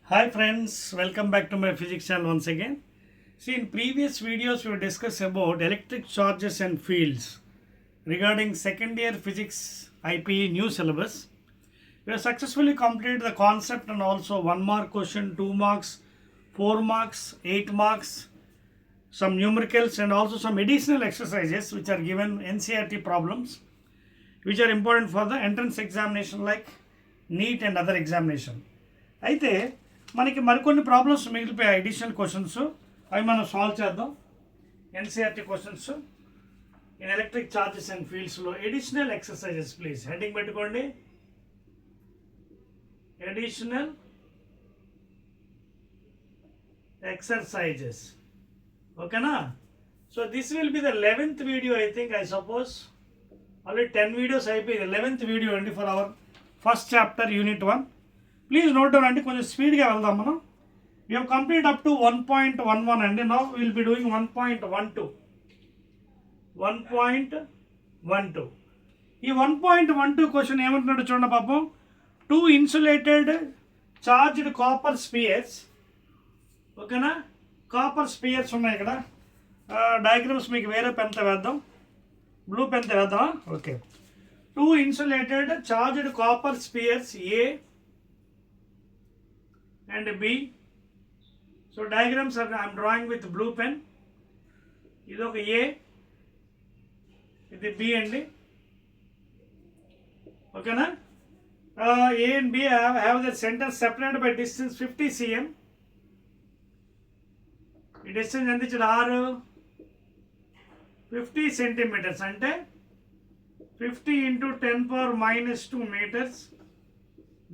Hi friends, welcome back to my physics channel once again. See, in previous videos we discussed about electric charges and fields regarding second year physics IPE new syllabus. We have successfully completed the concept and also 1 mark question, 2 marks, 4 marks, 8 marks, some numericals and also some additional exercises which are given NCERT problems which are important for the entrance examination like NEET and other examination. అయితే మనకి మరికొన్ని problems మిగిలిపోయాయి additional questions అవి మనం solve చేద్దాం. NCERT questions in electric charges and ఫీల్డ్స్లో additional exercises please heading పెట్టుకోండి. Additional exercises ఓకేనా. So this will be the 11th video I think I suppose. Already 10 videos అయిపోయింది. 11th వీడియో అండి for our first chapter unit 1. Please note down అండి, కొంచెం స్పీడ్గా వెళ్దాం మనం. We have complete up to 1.11 అండి. Now will be doing 1.12. ఈ 1.12 question ఏమంటున్నాడు చూడండి పాపం. 2 ఇన్సులేటెడ్ చార్జ్డ్ కాపర్ స్పియర్స్ ఓకేనా. కాపర్ స్పియర్స్ ఉన్నాయి ఇక్కడ. డయాగ్రామ్స్ మీకు వేరే పెన్తో వేద్దాం, బ్లూ పెన్తో వేద్దామా? Okay. 2 insulated charged copper spheres A and B. So diagrams are I am drawing with blue pen. ఇది ఒక A, ఇది B అండి ఓకేనా. A and B have their centers separated by distance 50 cm. ఈ డిస్టెన్స్ ఎంత ఇచ్చాడు? 50 సెంటీమీటర్స్ అంటే 50 into 10⁻⁻² meters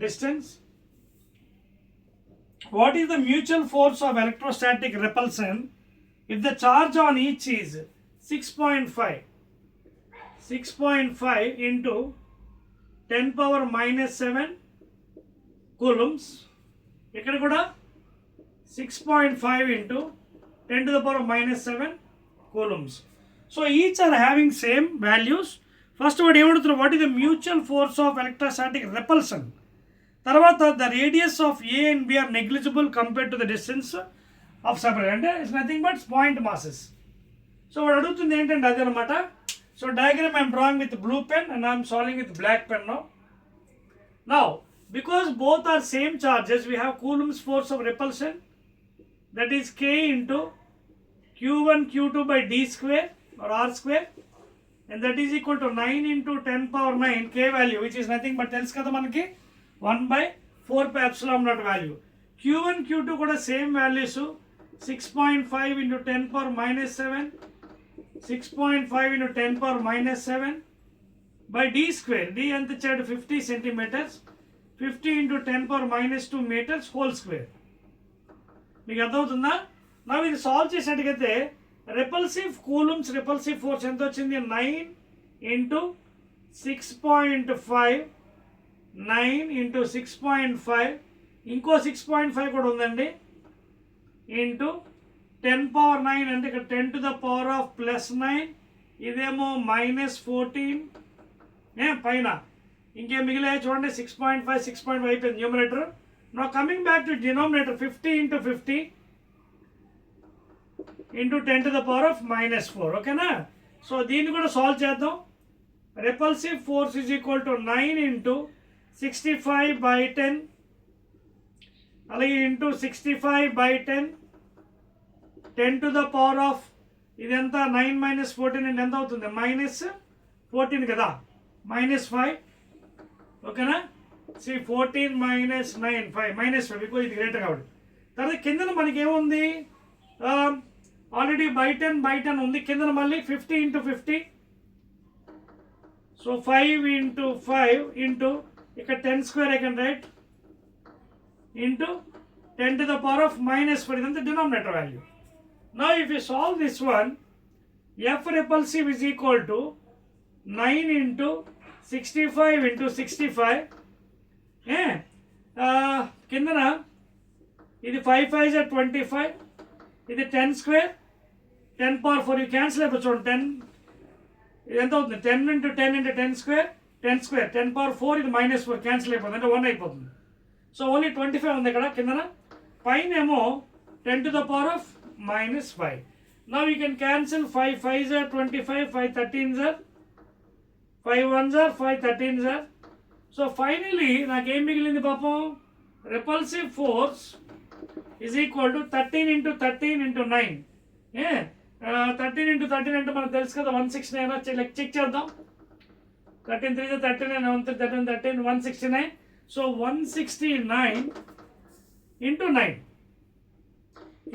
distance. What is the mutual force of electrostatic repulsion if the charge on each is 6.5 into 10⁻⁻7 coulombs? ఇక్కడ కూడా 6.5 into 10⁻⁻7 coulombs. So each are having same values. First what ఏమంటున్నారు? What is the mutual force of electrostatic repulsion? తర్వాత the radius of A and B are negligible compared to the distance of separate అంటే it's nothing but point masses. So వాడు అడుగుతుంది ఏంటంటే అది అనమాట. So diagram I'm drawing with blue pen and I'm solving with black pen. Now because both are same charges we have Coulomb's force of repulsion that is K into Q1 Q2 by D square or R square and that is equal to 9 into 10⁻⁹ K value which is nothing but తెలుసు కదా మనకి 1/4πε0 value. Q1 Q2 కూడా same values 6.5 into 10⁻⁻7 6.5 into 10⁻⁻7 by D square. D ఎంత ఇచ్చాడు? 50 centimetres. 50 into 10⁻⁻² meters whole square. మీకు అర్థమవుతుందా? నా ఇది సాల్వ్ చేసినట్టుగైతే రిపల్సివ్ కూలుమ్స్ రిపల్సివ్ ఫోర్స్ ఎంత వచ్చింది? 9 into 6.5 9 into 6.5 ఇంకో 6.5 కూడా ఉందండి ఇంటూ 10⁻⁹ అంటే ఇక్కడ 10⁻⁻9 ఇదేమో -14 పైన ఇంకేం మిగిలే చూడండి 6.5 6.5 అయిపోయింది న్యూమరేటర్. నా coming back to denominator 50 into 50 into 10⁻⁻4 ఓకేనా. సో దీన్ని కూడా సాల్వ్ చేద్దాం. Repulsive force is equal to 9 into 65/10 అలాగే ఇంటూ 65/10 10⁻⁻, ఇదంతా 9 - 14 అంటే ఎంత అవుతుంది? -14 కదా, -5 ఓకేనా. 14 - 9 5 -5 బికాజ్ ఇది గ్రేటర్ కాబట్టి. తర్వాత కిందన మనకి ఏముంది? ఆల్రెడీ /10 ఉంది. కిందన మళ్ళీ 50 into 50 సో 5 into 5 into ఇక్కడ 10 square I can write into 10⁻⁻4 ఇదంతా denominator value. Now if you solve this one, F repulsive is equal to 9 into 65 into 65 కిందన ఇది 5 5s are 25 ఇది 10 square 10⁻⁴ ఇది క్యాన్సిల్ అయిపోతుంది చూడండి. 10 ఇది ఎంత అవుతుంది? 10 into 10 into 10 square 10 square 10⁻⁴ ఇది -4 క్యాన్సిల్ అయిపోతుంది అంటే 1 అయిపోతుంది. సో ఓన్లీ 25 ఉంది ఇక్కడ కిందన. పైనేమో 10 to the power of minus 5. Now you can cancel 5 5s are 25, 5 13s are 5 1s are 5 13s are. So finally నాకేం మిగిలింది పాపం, repulsive force is equal to 13 into 13 into 9. 13 into 13 అంటే మనకు తెలుసు కదా 169. చెక్ చేద్దాం. 13 3 39, 13 13 169. So 169 into 9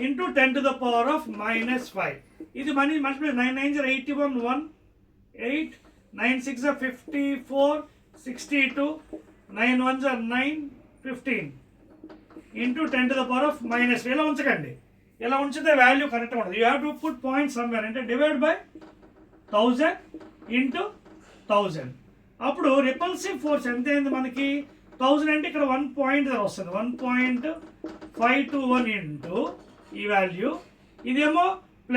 into 10 to the power of minus 5. ఇది money multiply 9 9s are 81 1 8 9 6 are 54 62 9 1s are 9 15 into 10 to the power of minus 5. ఇలా ఉంచకండి, ఇలా ఉంచితే వాల్యూ కరెక్ట్గా ఉంటుంది. You have to put point somewhere, అంటే డివైడ్ బై 1000 into 1000. అప్పుడు repulsive force ఎంత అయింది మనకి, 1000 అంటే ఇక్కడ 1 పాయింట్ వస్తుంది, 1.521 ఇంటూ ఈ వాల్యూ, ఇదేమో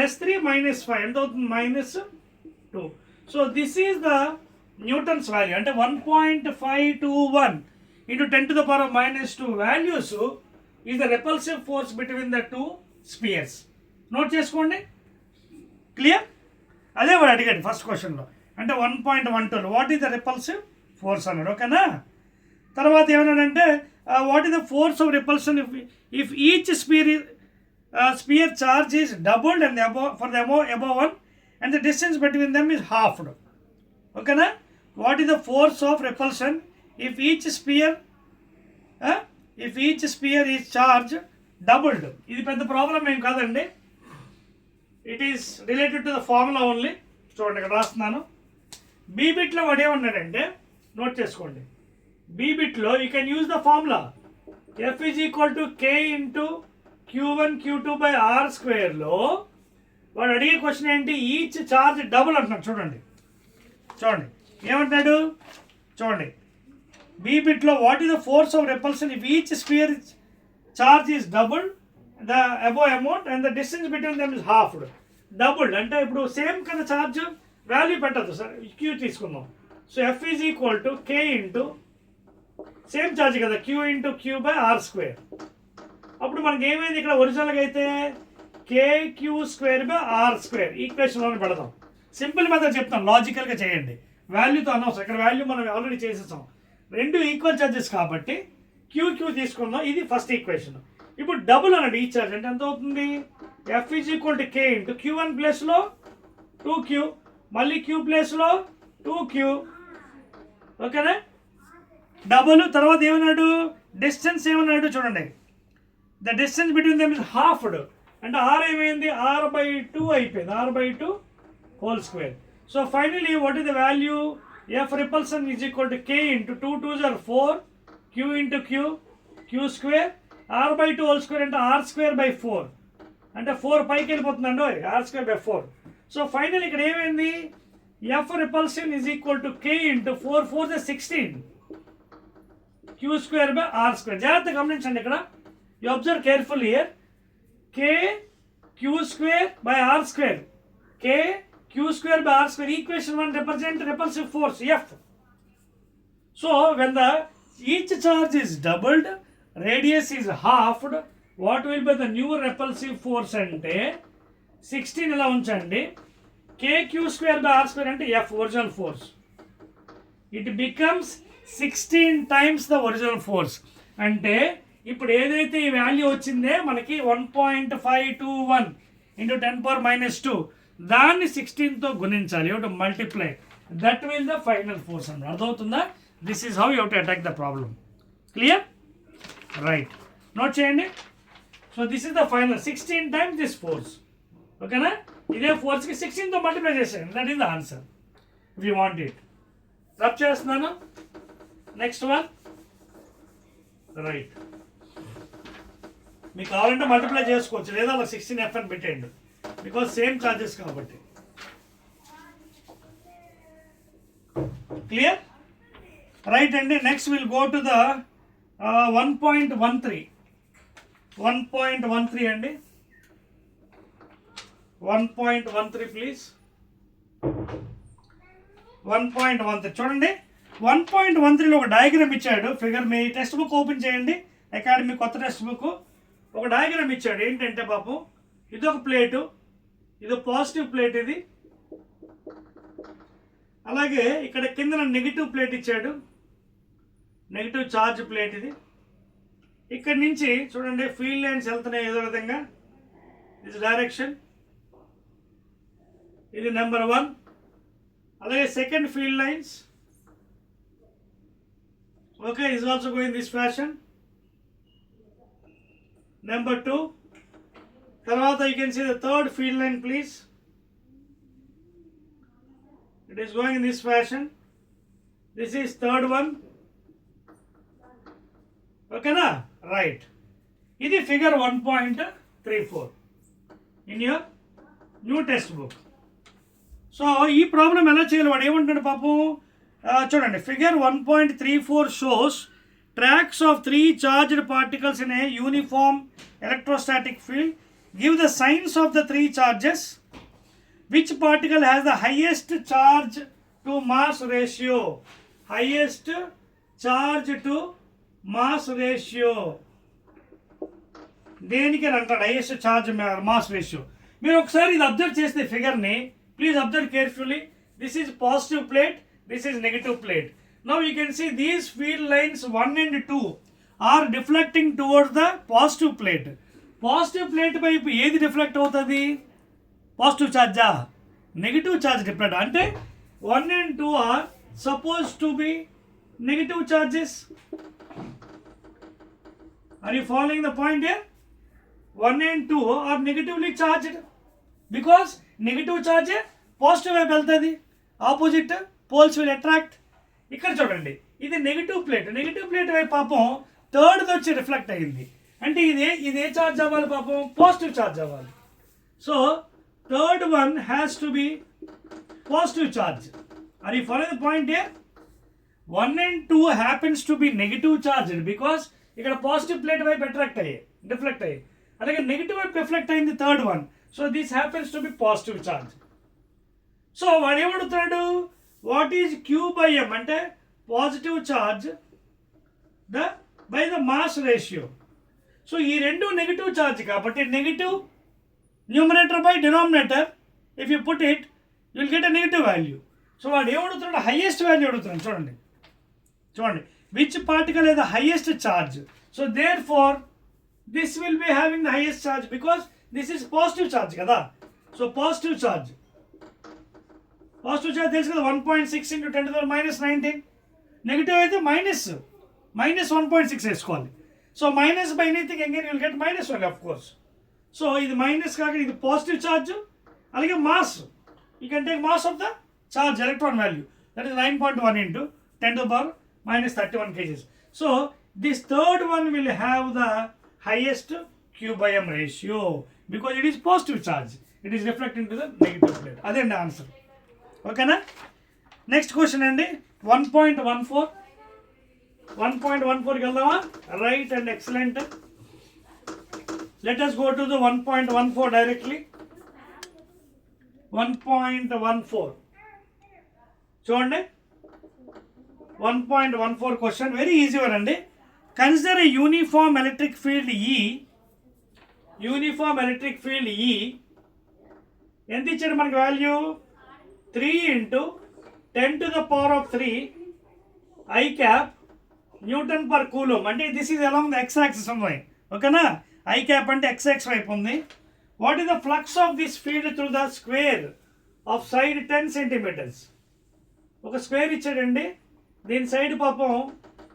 +3 -5 ఎంత అవుతుంది, -2. So this is the Newton's value, అంటే 1.521 into 10 to the power of -2 values is the repulsive force between the two spheres. Note చేసుకోండి, క్లియర్? అదే వాడు అడిగాడు ఫస్ట్ క్వశ్చన్లో, అంటే 1.12 what is the repulsive force అన్నాడు, ఓకేనా? తర్వాత ఏమన్నాడంటే what is the force of repulsion if each sphere charge is doubled and for the above one and the distance between them is హాఫ్డ్, ఓకేనా? What is the force of repulsion if each sphere is charge doubled. ఇది పెద్ద problem ఏం కాదండి, it is related to the formula only. చూడండి ఇక్కడ రాస్తున్నాను. B బిట్లో వాడు ఏమన్నాడంటే, నోట్ చేసుకోండి, బీ బిట్లో you can use the formula F is equal to K into Q1 Q2 by R స్క్వేర్లో వాడు అడిగే క్వశ్చన్ ఏంటి, ఈచ్ చార్జ్ డబుల్ అంటున్నాడు. చూడండి ఏమంటున్నాడు, చూడండి బీ బిట్లో what is the force of repulsion if each sphere charge is double the above amount and the distance between them is halved. Double అంటే ఇప్పుడు సేమ్ కదా చార్జ్, వాల్యూ పెట్టద్దు సార్, క్యూ తీసుకుందాం. So F is equal to K into same charge కదా Q into Q by R square. అప్పుడు మనకి ఏమైంది ఇక్కడ ఒరిజినల్గా అయితే KQ square by R square ఈక్వేషన్లో పెడదాం. సింపుల్ మెథడ్ చెప్తాం, లాజికల్గా చేయండి, వాల్యూతో అనవసరం. ఇక్కడ వాల్యూ మనం ఆల్రెడీ చేసేసాం, రెండు ఈక్వల్ ఛార్జెస్ కాబట్టి క్యూ తీసుకుందాం. ఇది ఫస్ట్ ఈక్వేషన్. ఇప్పుడు డబుల్ అన్నాడు ఈ ఛార్జ్ అంటే ఎంత అవుతుంది, F is equal to K into Q1 ప్లేస్లో 2Q, మళ్ళీ Q ప్లేస్లో 2Q, ఓకేనా? డబుల్ తర్వాత ఏమన్నాడు, డిస్టెన్స్ ఏమన్నాడు చూడండి, the distance between them is halved, అంటే ఆర్ ఏమైంది, R/2 అయిపోయింది, R/2 whole square. So finally what is the value, F repulsion is equal to K into 2 2s are 4 Q into Q square, R/2 whole square అంటే R square by 4, అంటే 4 పైకి వెళ్ళిపోతుందండి, R square by 4. So final ఇక్కడ ఏమైంది, F repulsion is equal to K into 4 4 16 Q square by R square. జాగ్రత్తగా గమనించండి ఇక్కడ, you observe careful here, KQ square by R square, KQ square by R square, equation 1 represent repulsive force F. So when the each charge is doubled, radius is halved, what will be the new repulsive force అంటే 16 ఇలా ఉంచండి, KQ square by R square అంటే F original force, it becomes 16 times the original force. అంటే ఇప్పుడు ఏదైతే ఈ value వచ్చిందే మనకి 1.521 into 10⁻⁻², దాన్ని 16తో గుణించాలి, you to multiply, that will the final force అన్నమాట. అర్థమవుతుందా? This is how you to attack the problem. Clear? Right, note చేయండి. So this is the final 16 times this force, ఓకేనా? ఇదే ఫోర్స్కి 16తో మల్టిప్లై చేసేయండి, that is the answer if you want it. Rub చేస్తున్నాను. Next one, right, మీకు కావాలంటే multiply చేసుకోవచ్చు, లేదా ఒక 16F అని పెట్టేయండి, బికాజ్ సేమ్ ఛార్జెస్ కాబట్టి. క్లియర్? రైట్ అండి. Next will go to the 1.13 అండి, 1.13 ప్లీజ్. 1.13 చూడండి. 1.13లో ఒక డయాగ్రామ్ ఇచ్చాడు, ఫిగర్. మీ టెక్స్ట్ బుక్ ఓపెన్ చేయండి, అకాడమీ కొత్త టెక్స్ట్ బుక్ ఒక డయాగ్రామ్ ఇచ్చాడు. ఏంటంటే పాపం ఇది ఒక ప్లేటు, ఇది పాజిటివ్ ప్లేట్, ఇది అలాగే ఇక్కడ కింద నెగిటివ్ ప్లేట్ ఇచ్చాడు, నెగిటివ్ ఛార్జ్ ప్లేట్ ఇది. ఇక్కడ నుంచి చూడండి ఫీల్డ్ లైన్స్ వెళ్తున్నాయి ఏదో విధంగా, దిస్ డైరెక్షన్, ఇది నెంబర్ 1. అలాగే second field lines, okay, is also going this fashion. Number 2. తర్వాత you can see the third field line please. It is going in this fashion. This is third one. Okay na? Right. ఇది figure 1.34 in your new textbook. So ఈ problem ఎలా చేయాలి, వాడు ఏమంటాడు పాపం, చూడండి figure 1.34 shows tracks of 3 charged particles in a uniform electrostatic field. Give the signs of the 3 charges. Which particle has the highest charge to mass ratio? Highest charge to mass ratio దేనికి అంటాడు? Highest charge mass ratio. మీరు ఒకసారి ఇది observe చేస్తే ఫిగర్ని, please observe carefully. This is positive plate, this is negative plate. Now you can see these field lines 1 and 2 are deflecting towards the positive plate. Positive plate వైపు ఏది reflect అవుతుంది? Positive ఛార్జా, negative charge reflect. అంటే 1 and 2 are supposed to be negative charges. Are you following the point here? 1 and 2 are negatively charged because negative charge positive వైపు వెళ్తుంది, opposite poles will attract. ఇక్కడ చూడండి ఇది నెగిటివ్ ప్లేట్, నెగిటివ్ ప్లేట్ వైపు పాపం థర్డ్ది వచ్చి reflect అయ్యింది. అంటే ఇదే ఛార్జ్ అవ్వాలి పాపం, పాజిటివ్ ఛార్జ్ అవ్వాలి. So third one has to be positive charge. Are you following the point here? 1 and 2 happens to be negative charged because ఇక్కడ పాజిటివ్ ప్లేట్ వైపు అట్రాక్ట్ అయ్యాయి, రిఫ్లెక్ట్ అయ్యాయి. అలాగే నెగిటివ్ వైపు రిఫ్లెక్ట్ అయింది third one. So this happens to be positive charge. So వాడు ఏమడుగుతాడు, what is Q by M అంటే positive charge by the mass ratio. So ఈ రెండు నెగిటివ్ ఛార్జ్ కాబట్టి negative numerator by denominator, if you put it you will get a negative value. So వాడు ఏమడుగుతున్నాడు, highest value అడుగుతున్నాడు. చూడండి చూడండి which particle is the highest charge. So therefore this will be having the highest charge because this is positive charge కదా. So positive charge తెలుసు కదా, 1.6 into 10 to the minus 19. Negative అయితే minus 1.6 వేసుకోవాలి. So minus by anything again you will get -1 of course. So ఇది minus కాక ఇది positive charge. అలాగే mass, you can take mass of the charge electron value, that is 9.1 into 10 to the power minus 31 kgs. So this third one will have the highest Q by M ratio because it is positive charge. It is reflecting to the negative plate. అదే అండి answer. ఓకేనా? Next question అండి 1.14కి వెళ్దామా? Right and excellent. Let us go to the 1.14 directly. 1.14 చూడండి. 1.14 question very easy one అండి. Consider a uniform electric field ఈ ఎంత ఇచ్చాడు మనకి value? 3 into 10 to the power of 3 I cap newton per coulomb. అంటే this is along the X axis ఉంది, ఓకేనా? I cap అంటే ఎక్స్ వైపు ఉంది. What is the flux of this field through the square of side 10 centimeters. ఒక square ఇచ్చాడండి, దీని side పాపం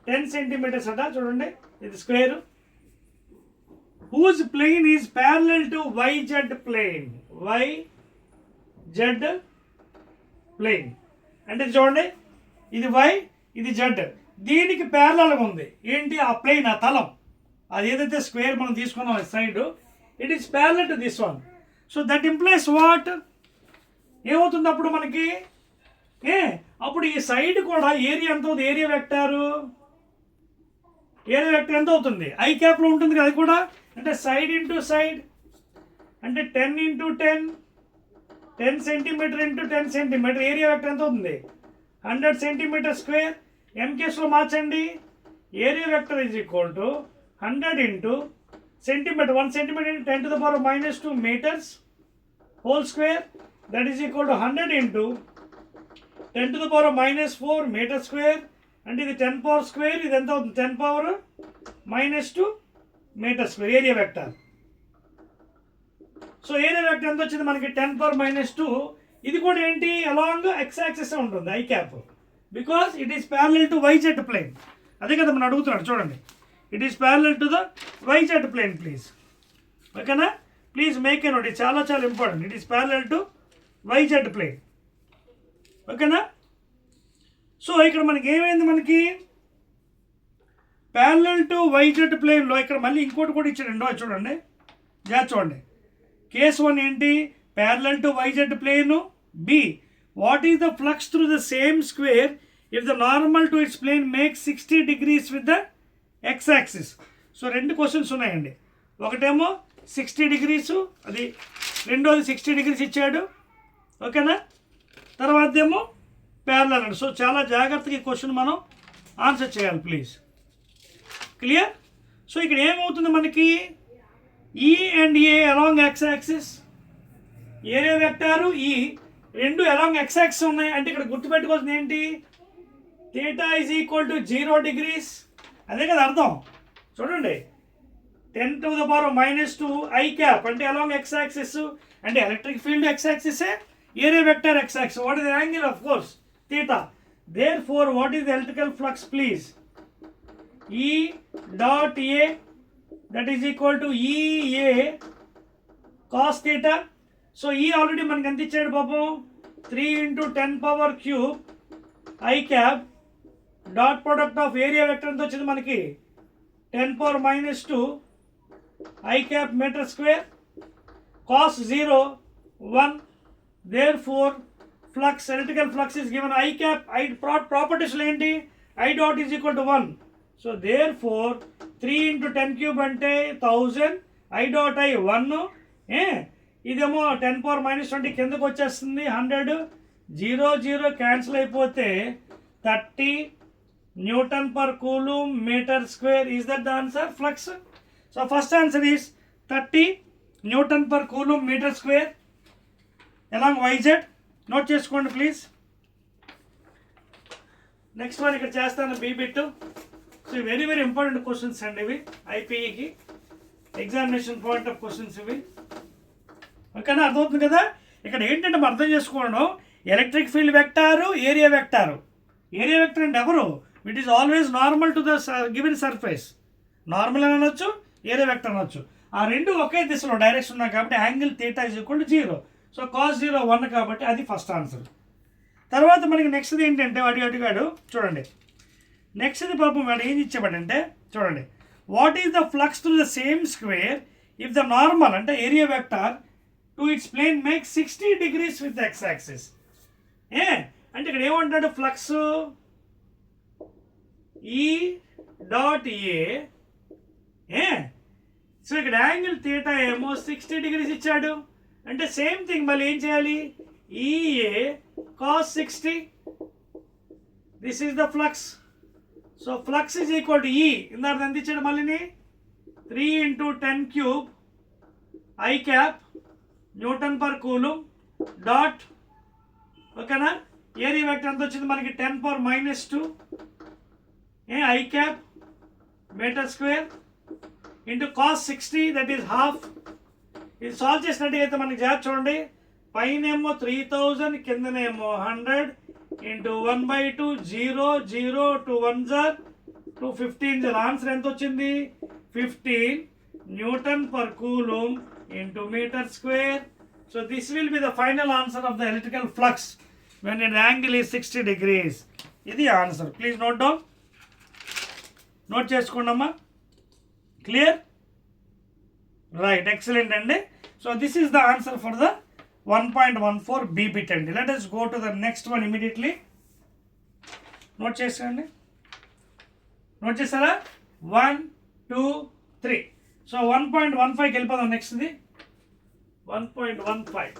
10 centimeters అట. చూడండి ఇది square. Whose plane is parallel to YZ plane. YZ plane అంటే చూడండి ఇది Y, ఇది Z, దీనికి ప్యారలల్గా ఉంది. ఏంటి ఆ ప్లేన్, ఆ తలం, అది ఏదైతే స్క్వేర్ మనం తీసుకున్నాం side, it is parallel to this one. So that implies what? ఏమవుతుంది అప్పుడు మనకి? అప్పుడు ఈ సైడ్ కూడా ఏరియా ఎంత అవుతుంది? ఏరియా వెక్టర్ ఎంత అవుతుంది? ఐ క్యాప్లో ఉంటుంది కదా అది కూడా. అంటే సైడ్ ఇంటూ సైడ్ అంటే 10 into 10 centimeter into 10 centimeter. Area vector ఎంత అవుతుంది? 100 centimeter square. ఎంకేస్లో మార్చండి. Area vector is equal to 100 into centimeter. 1 centimeter into 10 to the power minus 2 meters whole square, that is equal to 100 into 10 to the power minus 4 meter square, and ఇది 10 power square, ఇది ఎంత అవుతుంది 10 power minus 2 meter square area vector. So area vector ఎంత వచ్చింది మనకి 10 power minus 2. ఇది కూడా ఏంటి అలాంగ్ ఎక్స్ యాక్సిస్ ఉంటుంది I cap, because it is parallel to YZ plane. అదే కదా మనం అడుగుతున్నాడు చూడండి, it is parallel to the YZ plane please. ఓకేనా, ప్లీజ్ మేక్ ఏ నోట్, ఇది చాలా చాలా important. It is parallel to YZ plane. ఓకేనా, సో ఇక్కడ మనకి ఏమైంది, మనకి ప్యారలల్ టు వైజెడ్ ప్లేన్లో ఇక్కడ మళ్ళీ ఇంకోటి కూడా ఇచ్చాడండి చూడండి, చూడండి. కేస్ 1 ఏంటి, parallel to YZ plane. B, what is the flux through the same square if the normal to its plane make 60 degrees with the X axis. So 2 questions ఉన్నాయండి, ఒకటేమో 60 degrees, అది రెండోది 60 degrees ఇచ్చాడు. ఓకేనా, తర్వాత ఏమో ప్యారలల్ అండి. సో చాలా జాగ్రత్తగా ఈ క్వశ్చన్ మనం ఆన్సర్ చేయాలి ప్లీజ్. క్లియర్. సో ఇక్కడ ఏమవుతుంది మనకి, ఈ and A along X axis, area vector ఈ రెండు అలాంగ్ ఎక్స్ యాక్సిస్ ఉన్నాయి. అంటే ఇక్కడ గుర్తుపెట్టుకోవాల్సింది ఏంటి, theta is equal to 0 degrees. అదే కదా అర్థం. చూడండి 10 to the power minus 2 I cap అంటే అలాంగ్ ఎక్స్ యాక్సిస్, అంటే ఎలక్ట్రిక్ ఫీల్డ్ ఎక్స్ యాక్సిసే, area vector X axis. What is the angle, of course theta. Therefore what is the electrical flux please, E dot A that is equal to EA cos theta. So E already మనకి ఎంత ఇచ్చాడు పాపం, 3 into 10 power cube I cap dot product of area vector ఎంత వచ్చింది మనకి 10 power minus 2 I cap meter square cos 0 1. Therefore flux, electrical flux is given I cap, I ప్రాపర్టీస్లో ఏంటి, I dot is equal to 1. So therefore 3 into 10 cube అంటే 1000, I dot I 1. ఇదేమో 10 power minus 20 కిందకు వచ్చేస్తుంది, 100, 0 0 cancel అయిపోతే 30 Newton per coulomb meter square. Is that the answer, flux? So first answer is 30 Newton per coulomb meter square along YZ. Note చేసుకోండి please. Next one ఇక్కడ చేస్తాను B bit. So very very important questions అండి ఇవి, ఐపీఈకి examination point of questions ఇవి. ఓకేనా, అర్థమవుతుంది కదా. ఇక్కడ ఏంటంటే మనం అర్థం చేసుకోవడం, electric field vector, area vector. Area vector అంటే ఎవరు, it is always normal to the given surface. Normal అని అనొచ్చు, ఏరియా వెక్టర్ అనొచ్చు. ఆ రెండు ఒకే దిశలో డైరెక్షన్ ఉన్నాయి కాబట్టి angle theta is equal to 0. So cos 0 1 కాబట్టి అది ఫస్ట్ ఆన్సర్. తర్వాత మనకి నెక్స్ట్ది ఏంటంటే అడిగాడు చూడండి. నెక్స్ట్ది పాపం వాడు ఏం ఇచ్చాడంటే చూడండి, what is the flux through the same square if the normal అంటే area vector to its plane make 60 degrees with X axis. అంటే ఇక్కడ ఏమంటాడు, flux E dot A. So ఇక్కడ యాంగిల్ థీటా ఏమో 60 degrees ఇచ్చాడు. అంటే సేమ్ థింగ్ మళ్ళీ ఏం చేయాలి, EA cos 60. This is the flux. So flux is equal to E, ఇందాక ఎంత ఇచ్చాడు మళ్ళీని 3 into 10 cube I cap newton per coulomb dot. ఓకేనా, ఏరియా వెక్టర్ ఎంత వచ్చింది మనకి 10 power minus 2 I cap meter square into cos 60, that is half. ఇది solve చేసినట్టయితే మనకి జాగ్రత్త చూడండి, పైనేమో 3000 కిందనేమో 100 ఇంటూ 1/2 0 0 2 1s are 215. ఆన్సర్ ఎంత వచ్చింది, 15 newton per coulomb into metre square. So this will be the final answer of the electrical flux when an angle is 60 degrees. ఇది answer. Please note down, note చేసుకోండి అమ్మా. Clear, right, excellent అండి. So this is the answer for the 1.14 B bit అండి. లెట్ us go to the next one immediately. Note చేసుకోండి, note చేస్తారా, 1 2 3. So 1.15కి వెళ్ళిపోదాం. నెక్స్ట్ది 1.15.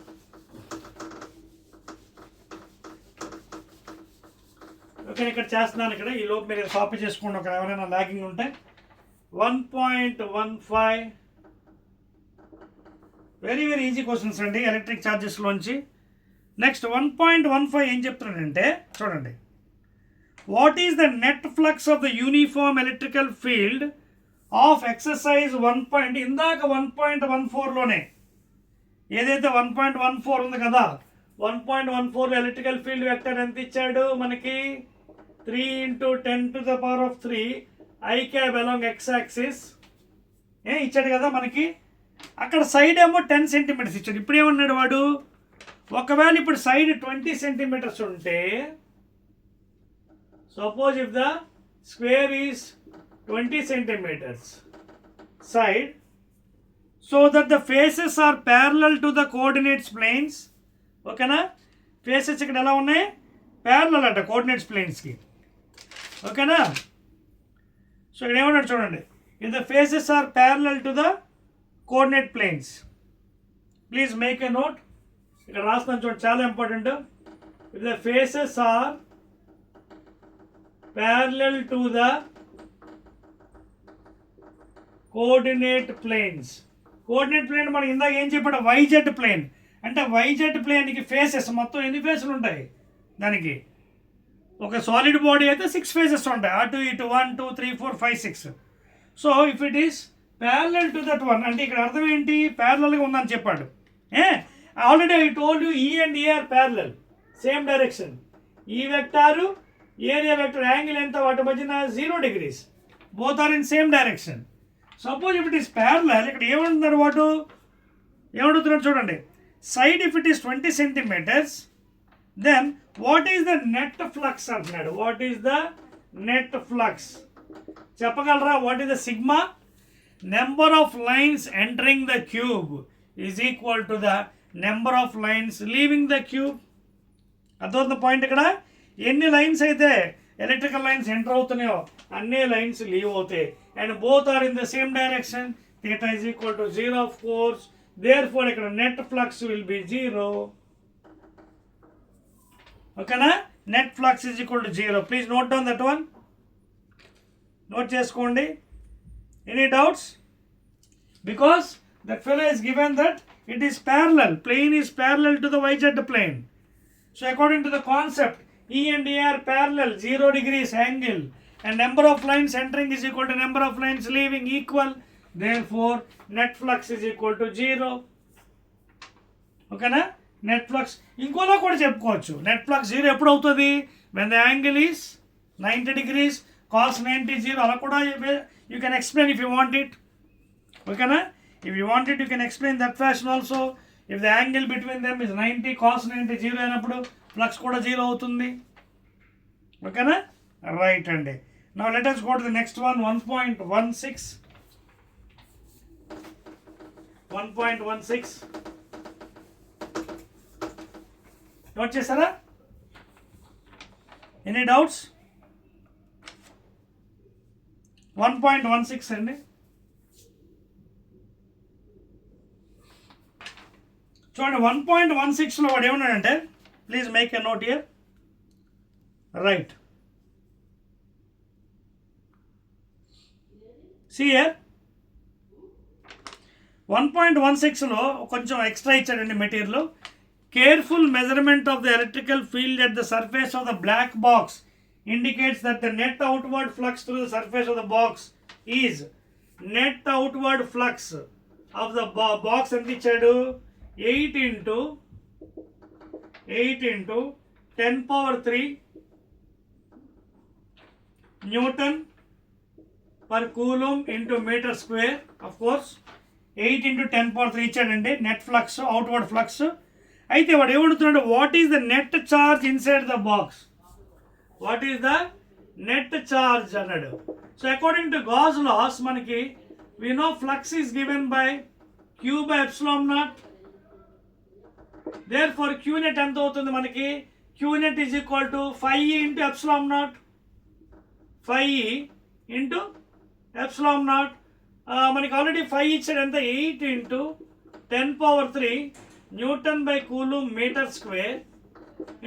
Okay, ఇక్కడ చేస్తున్నాను. ఇక్కడ ఈ లోపు మీరు కాపీ చేసుకోండి, ఒక ఎవరైనా లాగింగ్ ఉంటే. 1.15 వెరీ వెరీ ఈజీ క్వశ్చన్స్ అండి ఎలక్ట్రిక్ ఛార్జెస్లోంచి. నెక్స్ట్ 1.15 ఏం చెప్తున్నాడంటే చూడండి, what is the net flux of the uniform electrical field of exercise 1. ఇందాక 1.14లోనే ఏదైతే 1.14 ఉంది కదా, 1.14లో ఎలక్ట్రికల్ ఫీల్డ్ వెక్టర్ ఎంత ఇచ్చాడు మనకి, 3 × 10⁻³ I cab along X axis ఇచ్చాడు కదా మనకి. అక్కడ సైడ్ ఏమో 10 సెంటీమీటర్స్ ఇచ్చాడు. ఇప్పుడు ఏమన్నాడు వాడు, ఒకవేళ ఇప్పుడు సైడ్ 20 సెంటీమీటర్స్ ఉంటే, suppose if the square is 20 centimetres side, so that the faces are parallel to the coordinates planes. ఓకేనా, ఫేసెస్ ఇక్కడ ఎలా ఉన్నాయి, ప్యారలల్ అట కోఆర్డినేట్స్ ప్లేన్స్కి. ఓకేనా, సో ఇక్కడ ఏమన్నాడు చూడండి, if the faces are parallel to the coordinate planes, please make a note. ఇక్కడ రాస్తున్నాను చూడండి, చాలా important. If the faces are parallel to the coordinate planes. Coordinate plane మనం ఇందాక ఏం చెప్పాడు, వైజెడ్ ప్లేన్. అంటే వైజెడ్ ప్లేన్కి ఫేసెస్ మొత్తం ఎన్ని ఫేసులు ఉంటాయి, దానికి ఒక సాలిడ్ బాడీ అయితే 6 ఫేసెస్ ఉంటాయి, అటు ఇటు 1 2 3 4 5 6. So if it is parallel to that one, అంటే ఇక్కడ అర్థం ఏంటి, ప్యారలల్గా ఉందని చెప్పాడు. Already I told you E and A are parallel, same direction. E vector area vector angle ఎంత, వాటి మధ్యన 0 degrees, both are in same direction. Suppose if it is parallel, ఇక్కడ ఏమంటున్నారు వాడు, ఏమడుగుతున్నాడు చూడండి, side if it is 20 centimeters, then what is the net flux అంటున్నాడు. What is the net flux చెప్పగలరా? What is the sigma? Number of lines entering the cube is equal to the number of lines leaving the cube. అర్థమవుతుంది point. ఇక్కడ ఎన్ని lines అయితే electrical lines enter అవుతున్నాయో అన్ని lines leave అవుతాయి, and both are in the same direction. Theta is equal to 0 of course. Therefore ఇక్కడ net flux will be 0. ఓకేనా, net flux is equal to 0. Please note down that one, note చేసుకోండి. Any doubts? Because that fellow is given that it is parallel, plane is parallel to the YZ plane. So according to the concept, E and A are parallel, 0 degrees angle, and number of lines entering is equal to number of lines leaving equal. Therefore net flux is equal to 0. ఓకేనా, net flux ఇంకోలా కూడా చెప్పుకోవచ్చు. Net flux 0 ఎప్పుడు అవుతుంది, when the angle is 90 degrees, cos 90 0. అలా కూడా you can explain if you want it. ఓకేనా, if you want it you can explain that fashion also. If the angle between them is 90, cos 90 0 అయినప్పుడు flux కూడా 0 అవుతుంది. ఓకేనా, right అండి. Now let us go to the next one, 1.16. 1.16 note చేస్తారా? Any doubts? 1.16 అండి. చూడండి, 1.16లో వాడు ఏమన్నాడంటే, please make a note here. Right, see here 1.16లో కొంచెం ఎక్స్ట్రా ఇచ్చాడండి material. Careful measurement of the electrical field at the surface of the black box indicates that the net outward flux through the surface of the box is net outward flux of the box ఎంత ఇచ్చాడు, 8 into 10⁻³ newton per coulomb into metre square. Of course 8 into 10⁻³ ఇచ్చాడండి net flux, outward flux. అయితే వాడు ఏమడుగుతున్నాడు, what is the net charge inside the box, what is the net charge అన్నాడు. So according to Gauss laws మనకి we know flux is given by q by epsilon naught. Therefore q net ఎంత అవుతుంది మనకి, q net is equal to 5e into epsilon naught, 5e into epsilon naught. మనకి already 5 ఇచ్చాడు, ఎంత 8 into 10⁻³ newton by coulomb metre square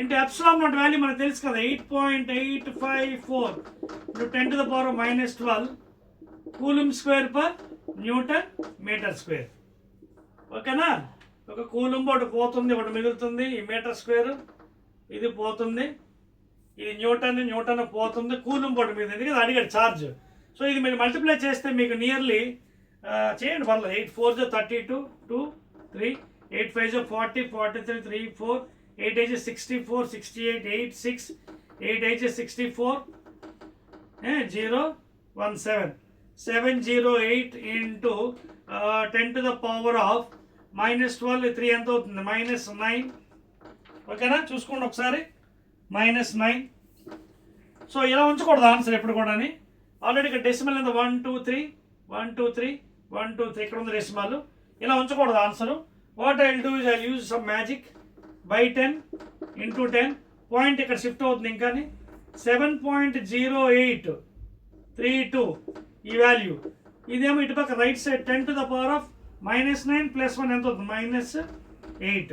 into epsilon naught value మనకు తెలుసు కదా, 8.854 into 10⁻⁻12 coulomb square per newton metre square. ఓకేనా. ఒక coulomb ఒకటి పోతుంది, ఒకటి మిగులుతుంది. ఈ మీటర్ స్క్వేర్ ఇది పోతుంది, ఇది న్యూటన్ పోతుంది, కూలుంబ్ ఒకటి మిగులుతుంది. ఎందుకంటే అడిగాడు ఛార్జ్. సో ఇది మీరు మల్టిప్లై చేస్తే మీకు నియర్లీ చేయండి పర్లేదు. 8 4 32 2 3 8 5 40 43 3 4 8 8 64 68 8 6 8 8 64 0 1 7 708 into 10 to the power of -12 3 ఎంత అవుతుంది -9. ఓకేనా, చూసుకోండి ఒకసారి -9. సో ఇలా ఉంచకూడదు ఆన్సర్ ఎప్పుడు కూడా. ఆల్రెడీ ఇక్కడ డెసిమల్ ఎంత 1 2 3 1 2 3 1 2 3 ఇక్కడ ఉంది డెసిమల్. ఇలా ఉంచకూడదు answer. What I will do is I use some magic. By 10 into 10 point ఇక్కడ షిఫ్ట్ అవుతుంది. ఇంకా 7.0832 ఈ వాల్యూ. ఇదేమో ఇటు పక్క right side 10 to the power of -9 + 1 ఎంత అవుతుంది -8.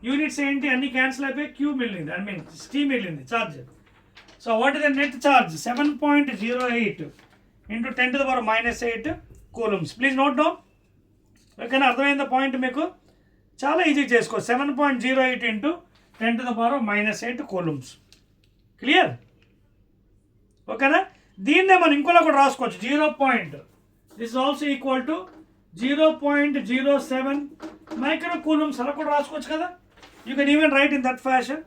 యూనిట్స్ ఏంటి అన్ని క్యాన్సిల్ అయిపోయి క్యూ మిగిలింది, ఐ మీన్ స్టీ మిగిలింది charge. So what is the net charge 7.08 into 10 to the power -8 coulombs. Please note down. ఓకేనా, అర్థమైంది పాయింట్ మీకు. చాలా ఈజీ చేసుకో. 7.08 into 10 to the power -8 coulombs. Clear. ఓకేనా, దీన్నే మనం ఇంకోలా కూడా రాసుకోవచ్చు. 0. This is also equal to 0.07 micro coulombs అలా కూడా రాసుకోవచ్చు కదా. You can even right in that fashion.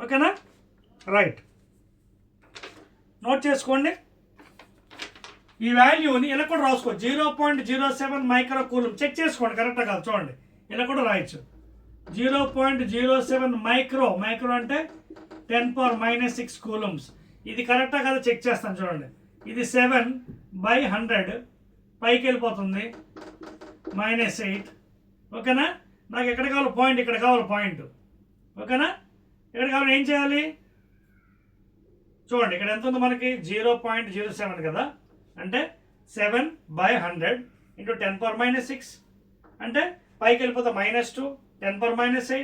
ఓకేనా, రైట్. నోట్ చేసుకోండి ఈ వాల్యూని. ఇలా కూడా రాసుకోవచ్చు 0.07 మైక్రో కూలమ్. చెక్ చేసుకోండి కరెక్ట్గా కాదు చూడండి. ఇలా కూడా రాయొచ్చు 0.07 మైక్రో అంటే 10⁻⁻6 కూలమ్స్. ఇది కరెక్టా కదా చెక్ చేస్తాను చూడండి. ఇది 7/100 పైకి వెళ్ళిపోతుంది -8. ఓకేనా, నాకు ఎక్కడ కావాలి పాయింట్, ఇక్కడ కావాలి పాయింట్. ఓకేనా, ఎక్కడ కావాలి ఏం చేయాలి చూడండి. ఇక్కడ ఎంత ఉంది మనకి 0.07 కదా, అంటే 7/100 into 10⁻⁻6 అంటే పైకి వెళ్ళిపోతే -2 10⁻⁸.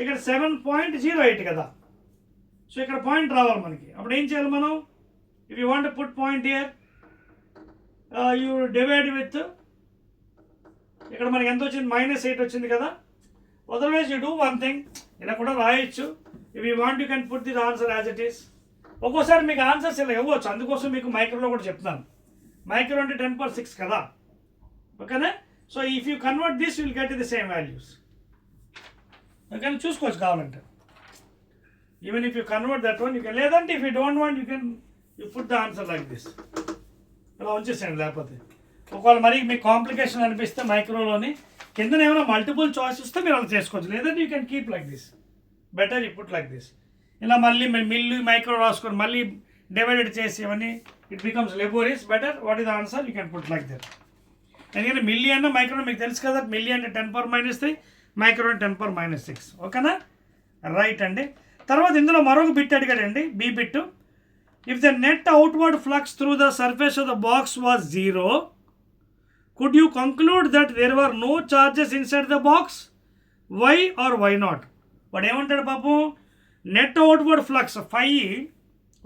ఇక్కడ 7.08 కదా. సో ఇక్కడ పాయింట్ రావాలి మనకి. అప్పుడు ఏం చేయాలి మనం? If you want put point here you divide with, ఇక్కడ మనకి ఎంత వచ్చింది -8 వచ్చింది కదా. Otherwise you do one thing, ఇలా కూడా రాయొచ్చు. If you want you can put this answer as it is. ఒక్కోసారి మీకు ఆన్సర్స్ ఇలా ఇవ్వచ్చు, అందుకోసం మీకు మైక్రోలో కూడా చెప్తాను. మైక్రో అంటే 10⁻6 కదా. ఓకేనా, so if you convert this will get the same values. ఓకేనా, చూసుకోవచ్చు కావాలంటే. Even if you convert that one you can. లేదంటే if you don't want you can you put the answer like this. ఇలా ఉంచేసేయండి. లేకపోతే ఒకవేళ మరి మీకు కాంప్లికేషన్ అనిపిస్తే మైక్రోలోని కింద ఏమైనా మల్టిపుల్ చాయిస్ వస్తే మీరు అలా చేసుకోవచ్చు. లేదంటే you can keep like this. Better you put like this. ఇలా మళ్ళీ మిల్లు మైక్రో రాసుకొని మళ్ళీ డివైడెడ్ చేసి ఇవన్నీ it becomes లెబోరియస్. Better what is the answer you can put like that. ఎందుకంటే మిల్లీ అన్న మైక్రో మీకు తెలుసు కదా. మిల్లీ అంటే 10⁻⁻3, మైక్రో అంటే 10⁻⁻6. ఓకేనా, రైట్ అండి. తర్వాత ఇందులో మరొక బిట్ అడిగాడండి, B bit. If the net outward flux through the surface of the box was 0, could you conclude that there were no charges inside the box? Why or why not? వాడు ఏమంటాడు పాపం, net outward flux ఫై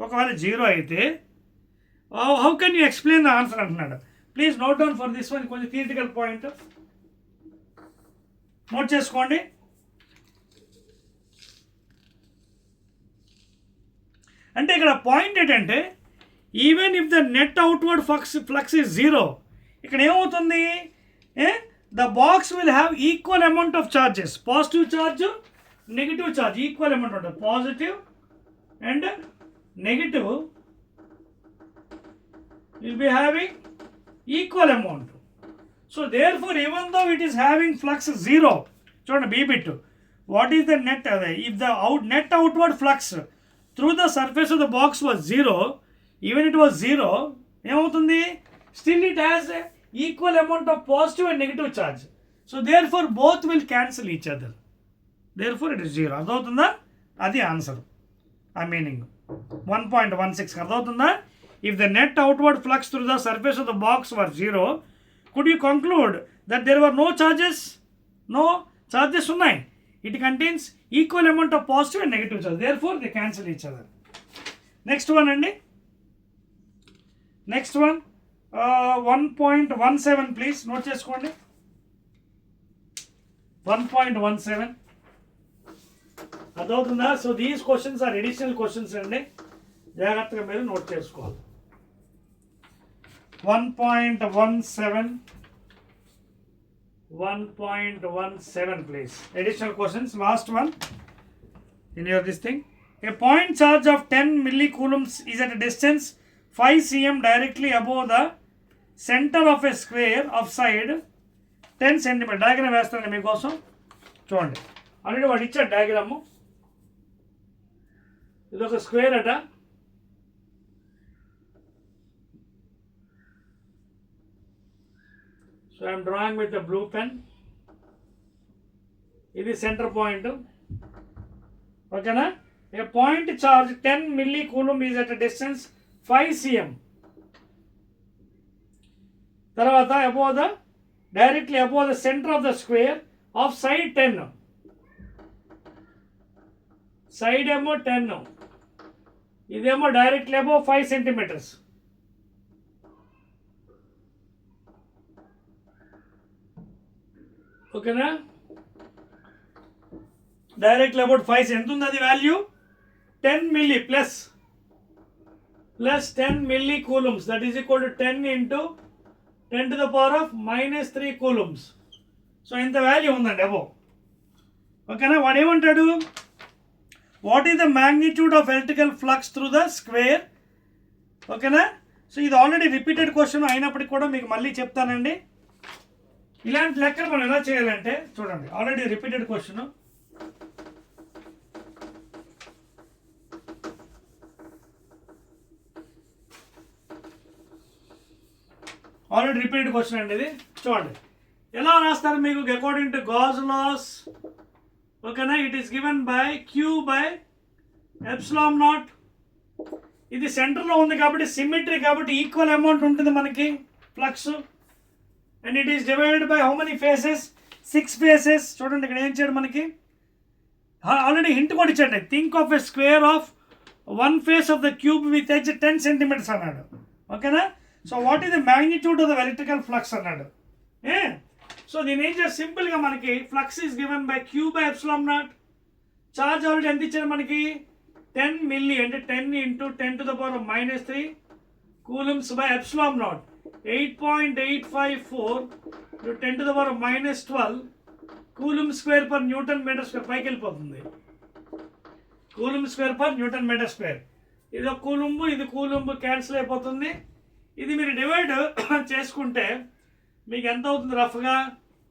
ఒకవేళ 0 అయితే how can you explain the answer అంటున్నాడు. Please note down for this one. కొంచెం theoretical point note చేసుకోండి. అంటే ఇక్కడ పాయింట్ ఏంటంటే even if the net outward flux is 0, ఇక్కడ ఏమవుతుంది, the box will have equal amount of charges. Positive charge, negative charge equal amount ఉంటుంది. Positive and negative will be having equal amount. So therefore even though it is having flux 0, చూడండి B bit, what is the net? If the net outward flux through the surface of the box was 0, even it was 0, ఏమవుతుంది, still it has equal amount of positive and negative charge. So therefore both will cancel each other. Therefore it is 0. అర్థమవుతుందా? అది answer. ఆ meaning 1.16 అర్థమవుతుందా? If the net outward flux through the surface of the box were 0, could you conclude that there were no charges? No charges ఉన్నాయి. It contains equal amount of positive and negative charge. Therefore, they cancel each other. Next one అండి. Next one 1.17 please. Note చేసుకోండి. 1.17 అదవుతుందా? So these questions are additional questions అండి, జాగ్రత్తగా మీరు note చేసుకోవాలి. 1.17 please. Additional questions. Last one in your this thing. A point charge of 10 millicoulombs is at a distance 5 cm directly above the center of a square of side 10 cm. Diagram వేస్తాను మీకోసం చూడండి. Already వాడు ఇచ్చాడు diagram. ఇది ఒక square అట. So I am drawing with a blue pen. This is center point. Okay na? A point charge 10 millicoulomb is at a distance 5 cm. Taravata above the directly above the center of the square of side 10. Side emo 10. Idemo directly above 5 centimeters. ఓకేనా? Directly about 5 ఎంత ఉంది అది value? 10 milli plus 10 milli coulombs, that is equal to 10 into 10 to the power of -3 coulombs. So ఇంత value ఉందండి above. ఓకేనా? వాడు ఏమంటాడు? What is the magnitude of electrical flux through the square? ఓకేనా? సో ఇది ఆల్రెడీ రిపీటెడ్ క్వశ్చన్ అయినప్పటికీ కూడా మీకు మళ్ళీ చెప్తానండి. ఇలాంటి లెక్కలు మనం ఎలా చేయాలంటే చూడండి, already repeated question. Already repeated question అండి ఇది. చూడండి ఎలా రాస్తారు మీకు అకార్డింగ్ టు గాస్ లాస్. ఓకేనా? It is given by queue by epsilon naught. ఇది సెంటర్లో ఉంది కాబట్టి సిమెట్రీ కాబట్టి ఈక్వల్ అమౌంట్ ఉంటుంది మనకి flux. And it is divided by how many phases? 6 phases. చూడండి ఇక్కడ ఏం చేయడం మనకి ఆల్రెడీ హింట్ కూడా ఇచ్చండి. Think of a square of 1 face of the cube with edge 10 centimeters అన్నాడు. ఓకేనా? So what is the magnitude of the electrical flux అన్నాడు. సో దీని ఏం చేస్తే సింపుల్గా మనకి flux is given by queue by epsilon naught. Charge already ఎంత ఇచ్చాడు మనకి? 10 మిల్లీ అంటే 10 into 10 to the power of -3 coulombs by epsilon naught. 8.854 to 10 to the power of -12 coulomb square per newton metre square. పైకి వెళ్ళిపోతుంది. Coulomb square per newton metre square. ఇది ఒక కూలుంబు, ఇది కూలుంబు cancel అయిపోతుంది. ఇది మీరు డివైడ్ చేసుకుంటే మీకు ఎంత అవుతుంది రఫ్గా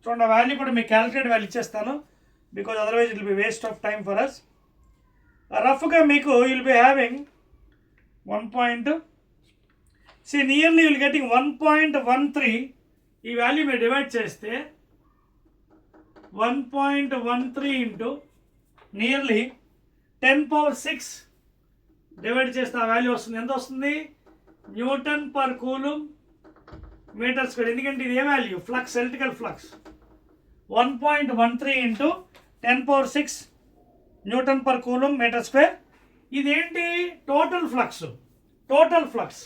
చూడండి. వాల్యూ కూడా మీకు క్యాలిక్యులేట్ వాల్యూ ఇచ్చేస్తాను, because otherwise it will be waste of time for us. రఫ్గా మీకు will be having 1. See, nearly you will getting 1.13. ఈ వాల్యూ మీరు డివైడ్ చేస్తే 1.13 ఇంటూ నియర్లీ 10⁶ డివైడ్ చేస్తే ఆ వాల్యూ వస్తుంది. ఎంత వస్తుంది? Newton per coulomb metre square. ఎందుకంటే ఇది ఏ value? Flux, electrical flux. 1.13 into 10⁶ newton per coulomb metre square. ఇదేంటి? Total flux. Total flux,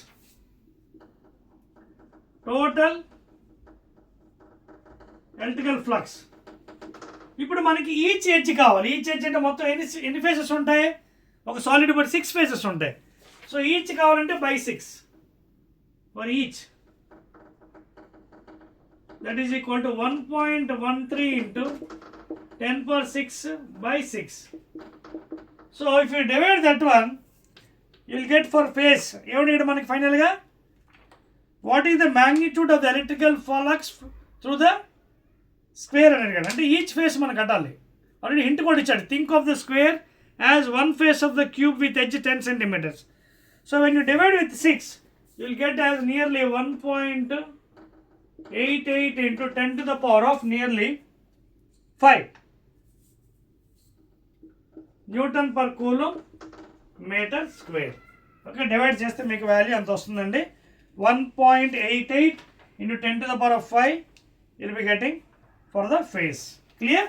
total electrical flux. ఇప్పుడు మనకి ఈచ్ ఎడ్జ్ కావాలి. ఈచ్ ఎడ్జ్ అంటే మొత్తం ఎన్ని ఫేసెస్ ఉంటాయి? ఒక సాలిడ్ బట్ 6 ఫేసెస్ ఉంటాయి. సో ఈచ్ కావాలంటే by 6 for each. That is equal to 1.13 into 10⁶ by 6. So if you divide that one you will get for face ఏమన్నాడు మనకి ఫైనల్గా? What is the magnitude of the electrical flux through the square అని అడిగాడు. అంటే each face మనకు కట్టాలి. Already hint కూడా ఇచ్చాడు. Think of the square as 1 face of the cube with edge 10 centimeters. So when you divide with 6, you will get as nearly 1.88 into 10 to the power of nearly 5 Newton per coulomb meter square. Okay, divide చేస్తే మీకు value ఎంత వస్తుందండి? 1.88 into 10 to the power of 5 you will be getting for the phase. Clear?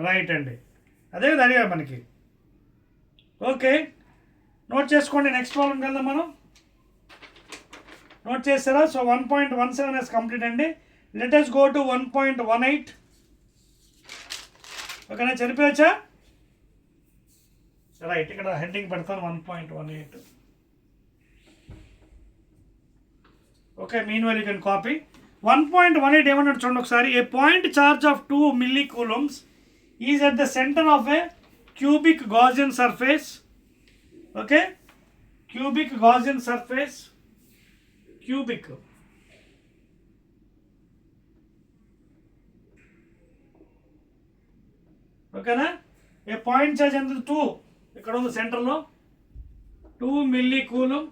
Right అండి. అదే కదా అడిగారు మనకి. Okay, note చేసుకోండి. నెక్స్ట్ ప్రాబ్లంకి వెళ్దాం మనం. నోట్ చేస్తారా? సో 1.17 is complete అండి. లెట్ us go to 1.18. ఓకేనా, చనిపోయచ్చా? రైట్, ఇక్కడ హెడ్డింగ్ పెడతాను 1.18. Okay, meanwhile you can copy. 1.18 ఏమన్నాడు చూడండి ఒకసారి. A point charge of 2 millicoulombs is at the centre of a cubic Gaussian surface. Okay, cubic Gaussian surface, cubic. ఓకేనా, a point charge ఎంత 2, ఇక్కడ ఉంది సెంటర్లో 2 millicoulombs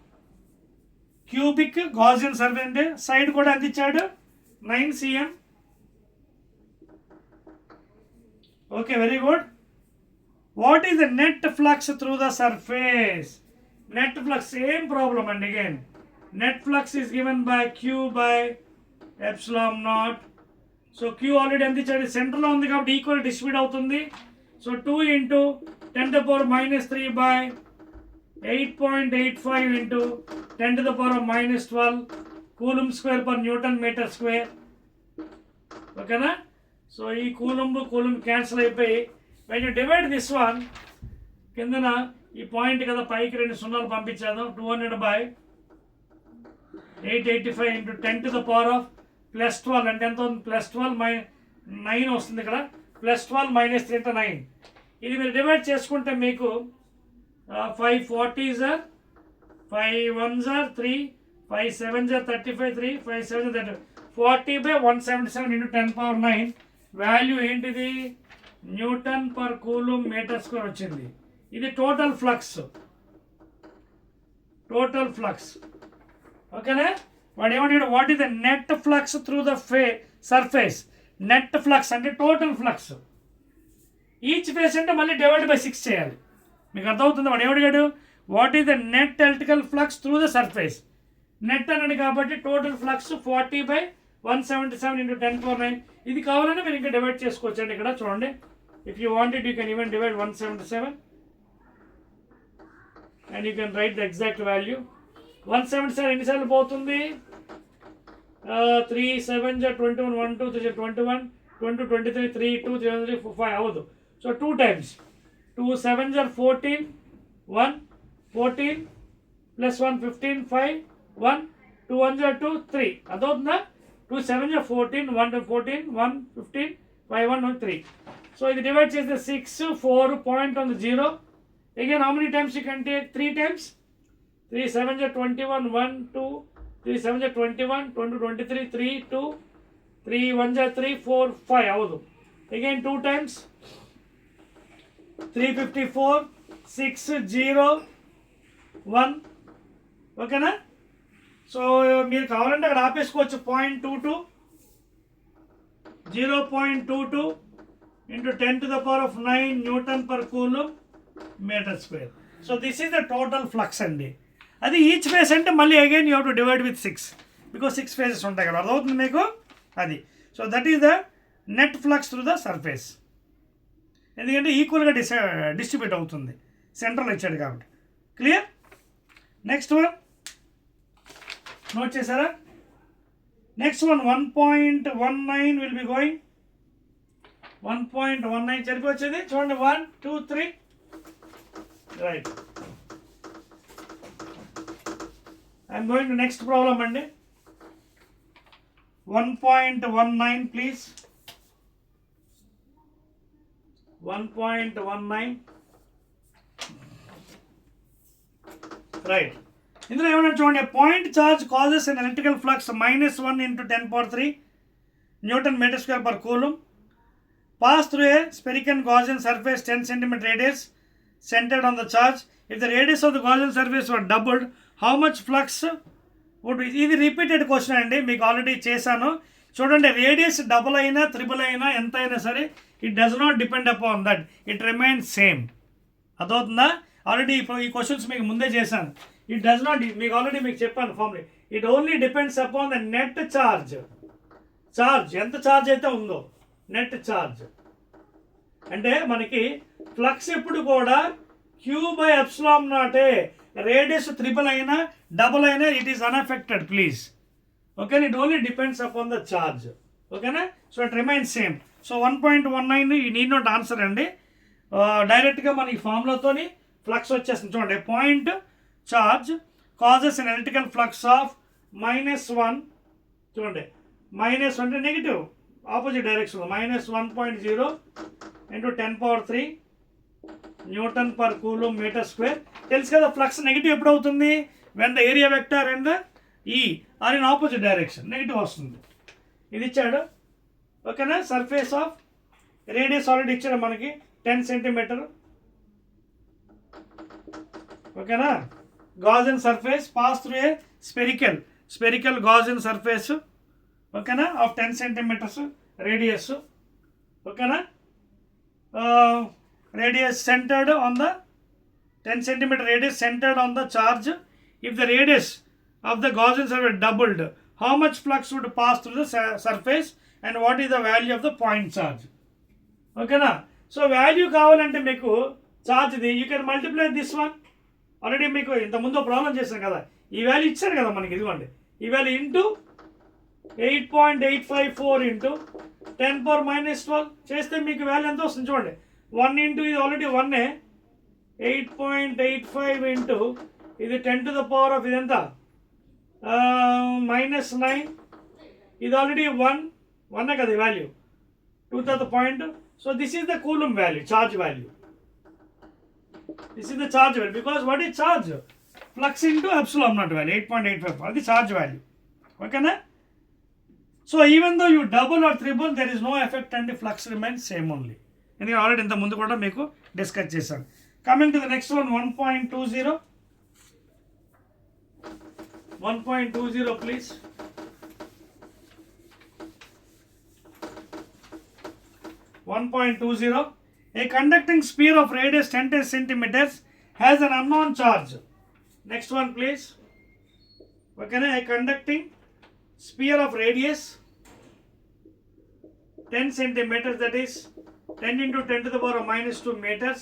క్యూబిక్ గాజియన్ సర్ఫేస్. అంటే side కూడా ఎంత ఇచ్చాడు, 9 cm. Okay, very good. What is the net flux through the surface? Net flux same problem అండి. Again net flux is given by Q by epsilon naught. So Q already ఎంత ఇచ్చాడు, సెంటర్లో ఉంది కాబట్టి ఈక్వల్ డిస్ట్రిబ్యూట్ అవుతుంది. So 2 × 10⁻³ by 8.85 × 10⁻⁻12 coulomb square per newton metre square. ఓకేనా, so ఈ coulomb cancel అయిపోయి when you divide this one, కిందన ఈ పాయింట్ కదా పైకి 2 సున్నాలు పంపించాను. 200/885 × 10⁻+12 అంటే ఎంత అవుతుంది, +12 9 వస్తుంది ఇక్కడ. +12 - 3 అంటే 9. ఇది మీరు డివైడ్ చేసుకుంటే మీకు 5 40s are 5 1s are 3, 5 7s are 35, 3 5 7s are 30, 40/177 × 10⁻9. Value ఏంటిది, newton per coulomb metre square వచ్చింది. ఇది టోటల్ ఫ్లక్స్, టోటల్ ఫ్లక్స్. ఓకేనా, వాడు ఏమంటాడు, what is the net flux through the surface? Net flux అంటే టోటల్ ఫ్లక్స్. ఈచ్ ఫేస్ అంటే మళ్ళీ /6 చేయాలి. మీకు అర్థమవుతుంది? వాడు ఏమడిగాడు, what is the net electrical flux through the surface? Net అన్నాడు కాబట్టి టోటల్ ఫ్లక్స్ 40/177 × 10⁻9. ఇది కావాలంటే మీరు ఇంకా డివైడ్ చేసుకోవచ్చు అండి. ఇక్కడ చూడండి, if you wanted you can even divide 177 and you can write the exact value. 177 ఎన్నిసార్లు పోతుంది, 3 7s are 21, 1 2 3 21, 22 23, 3 2 3 3 5 అవ్వదు. So 2 times 2 7s are 14, 1 14 + 1 15 5 1 2 1s are 2 3. అదవుతుందా? 2 7s are 14, 1 14 1 15 5 1 1 3. So ఇది డివైడ్ చేస్తే 6 4 point on the 0. Again how many times you can take? 3 times. 3 7s are 21, 1 2 3 7s are 21, 22 23 3 2 3 1s are 3 4 5 అవ్వదు. Again 2 times 354 6 0 1. ఓకేనా, so మీరు కావాలంటే అక్కడ ఆపేసుకోవచ్చు. 0.22 0.22 × 10⁻9 newton per coulomb metre square. So this is the total flux అండి. అది each face అంటే మళ్ళీ again you have to divide with 6 because 6 faces ఉంటాయి కదా. అర్థమవుతుంది మీకు అది. So that is the net flux through the surface. ఎందుకంటే ఈక్వల్గా డిస్ట్రిబ్యూట్ అవుతుంది, సెంట్రల్ ఇచ్చాడు కాబట్టి. క్లియర్? నెక్స్ట్ వన్ నోట్ చేశారా? Next one 1.19 will be going. 1.19 సరిపోవచ్చేది. చూడండి 1 2 3 right. I'm going to next problem అండి. 1.19 ప్లీజ్. 1.19 రైట్. ఇందులో ఏమన్నా చూడండి, point charge causes an electrical flux -1 × 10⁻³ newton metre square per coulomb pass through a spherical Gaussian surface 10 cm radius centered on the charge. If the radius of the Gaussian surface were doubled, how much flux would be? ఇది repeated question అండి, మీకు already చేశాను. చూడండి, radius double అయినా triple అయినా ఎంత అయినా సరే it does not depend upon that, it remains same. అదవుతుందా? ఆల్రెడీ ఈ క్వశ్చన్స్ మీకు ముందే చేశాను. ఇట్ డస్ నాట్, మీకు ఆల్రెడీ మీకు చెప్పాను formula. It only depends upon the net charge. Charge ఎంత ఛార్జ్ అయితే ఉందో, నెట్ ఛార్జ్ అంటే మనకి ఫ్లక్స్ ఎప్పుడు కూడా Q/ε0. రేడియస్ త్రిబుల్ అయినా డబుల్ అయినా it is unaffected please. Okay, it only depends upon the charge. ఓకేనా. So it remains same. So 1.19 ఈ నీడ్ నాట్ ఆన్సర్ అండి. డైరెక్ట్గా మనకి ఫార్ములాతోని ఫ్లక్స్ వచ్చేస్తుంది. చూడండి, point charge causes an electrical flux of -1. చూడండి, మైనస్ అంటే negative, opposite direction, -1.0 × 10⁻³ newton per coulomb metre square. తెలుసు కదా, ఫ్లక్స్ నెగిటివ్ ఎప్పుడు అవుతుంది? When the area vector and the E are in opposite direction, negative వస్తుంది. ఇది ఇచ్చాడు. ఓకేనా. సర్ఫేస్ ఆఫ్ రేడియస్ ఆల్రెడీ ఇచ్చాడు మనకి 10 సెంటీమీటర్. ఓకేనా. Gaussian surface pass through a spherical Gaussian surface. ఓకేనా, ఆఫ్ 10 సెంటీమీటర్స్ రేడియస్. ఓకేనా. radius centered on the 10 centimeter radius centered on the charge. If the radius of the Gaussian surface doubled, how much flux would pass through the surface and what is the value of the point charge? Okay na. So value కావాలంటే మీకు charge the you can multiply this one. Already మీకు ఇంత ముందు problem చేశాం కదా, ఈ value ఇచ్చారు కదా మనకి, ఇదిగోండి ఈ వాల్యూ ఇంటూ 8.854 ఇంటూ 10⁻⁻12 చేస్తే మీకు వాల్యూ ఎంత వస్తుంది చూడండి. 1 ఇంటూ ఇది ఆల్రెడీ 1, 8.85 ఇంటూ ఇది 10⁻⁻, ఇదెంత -9, ఇది ఆల్రెడీ 1 కదా ఈ value, 2 point. So this is the coulomb value, charge value. This is the charge value because what is charge? Flux into epsilon naught value 8.85, అది చార్జ్ వాల్యూ. ఓకేనా. So even though you double or triple there is no effect and flux remains same only. ఎందుకంటే already ఇంత ముందు కూడా మీకు discuss చేశాను. Coming to the next one, 1.20. 1.20 please. 1.20. A conducting sphere of radius 10 centimeters has an unknown charge. Next one please. Okay, a conducting sphere of radius 10 centimeters, that is 10 into 10⁻⁻2 meters,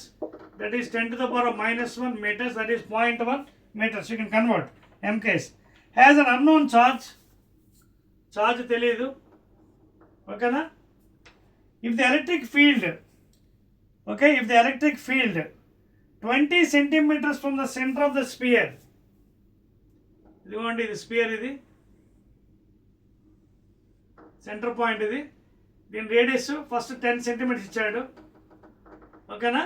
that is 10⁻⁻1 meters, that is 0.1 meters. You can convert MKs. Has an unknown charge. Charge తెలియదు. ఓకేనా. If the electric field 20 centimeters from the center of the sphere, ఇదిగోండి ఇది spear, ఇది centre point, ఇది దీని radius first 10 centimetres ఇచ్చాడు. ఓకేనా.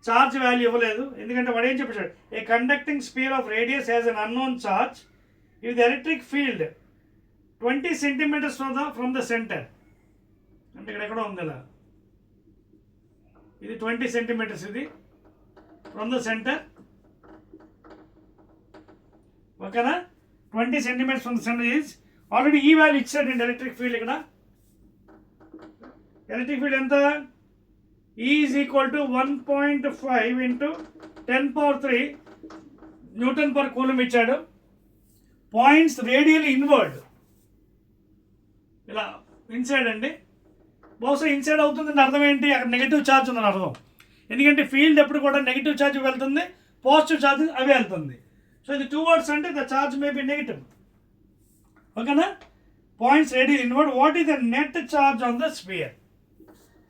Charge value ఇవ్వలేదు, ఎందుకంటే వాడు ఏం చెప్పాడు? A conducting sphere of radius has an unknown charge if the electric field 20 centimetres from the centre. అంటే ఇక్కడ ఎక్కడో ఉంది ఇలా, ఇది 20 సెంటీమీటర్స్, ఇది ఫ్రమ్ ద సెంటర్. ఓకేనా. 20 centimetres from the centre is already ఈ వాల్యూ ఇచ్చాడు అండి ఎలక్ట్రిక్ ఫీల్డ్. ఇక్కడ ఎలక్ట్రిక్ ఫీల్డ్ ఎంత? E is equal to 1.5 into 10⁻³ newton per coulomb ఇచ్చాడు. పాయింట్స్ రేడియల్ ఇన్వర్డ్, ఇలా ఇన్సైడ్ అండి. బహుశా ఇన్సైడ్ అవుతుందంటే అర్థం ఏంటి? అక్కడ నెగిటివ్ ఛార్జ్ ఉందని అర్థం. ఎందుకంటే ఫీల్డ్ ఎప్పుడు కూడా నెగిటివ్ ఛార్జ్ వెళ్తుంది, పాజిటివ్ ఛార్జ్ అవి వెళ్తుంది. సో ఇది టువర్డ్స్ అంటే the charge may be negative. ఓకేనా. Points radial inward. What is the net charge on the sphere?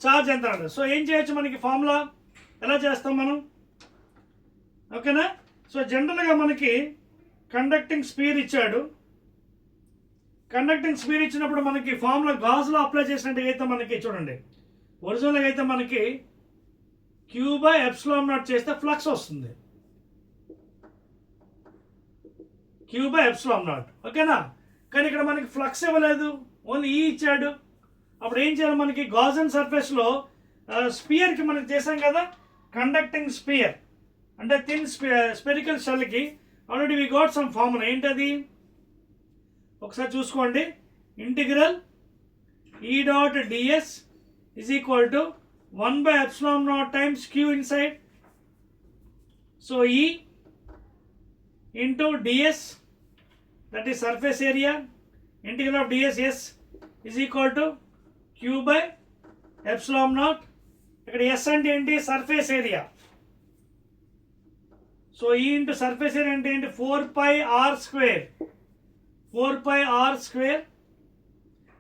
Charge ఎంత అంటే, సో ఏం చేయొచ్చు మనకి ఫార్ములా ఎలా చేస్తాం మనం? ఓకేనా. సో జనరల్గా మనకి కండక్టింగ్ స్పియర్ ఇచ్చాడు. కండక్టింగ్ స్పియర్ ఇచ్చినప్పుడు మనకి ఫార్ములా గాజులో అప్లై చేసినట్టుగా అయితే మనకి చూడండి, ఒరిజినల్గా అయితే మనకి Q/ε0 చేస్తే ఫ్లక్స్ వస్తుంది. Q/ε0. ఓకేనా. కానీ ఇక్కడ మనకి ఫ్లక్స్ ఇవ్వలేదు, ఓన్లీ ఈ ఇచ్చాడు. అప్పుడు ఏం చేయాలి? మనకి గాజన్ సర్ఫేస్లో స్పియర్కి మనకి చేసాం కదా, కండక్టింగ్ స్పియర్ అంటే థిన్ స్పెరికల్ షెల్కి already we got some formula. ఏంటది? ఒకసారి చూసుకోండి. Integral E.ds is equal to 1/ε0 times Q inside. So E into ds, that is surface area, integral of ds s is equal to Q/ε0. ఇక్కడ s అంటే ఏంటి? Surface area. So E into surface area అంటే ఏంటి? 4πr². 4πr²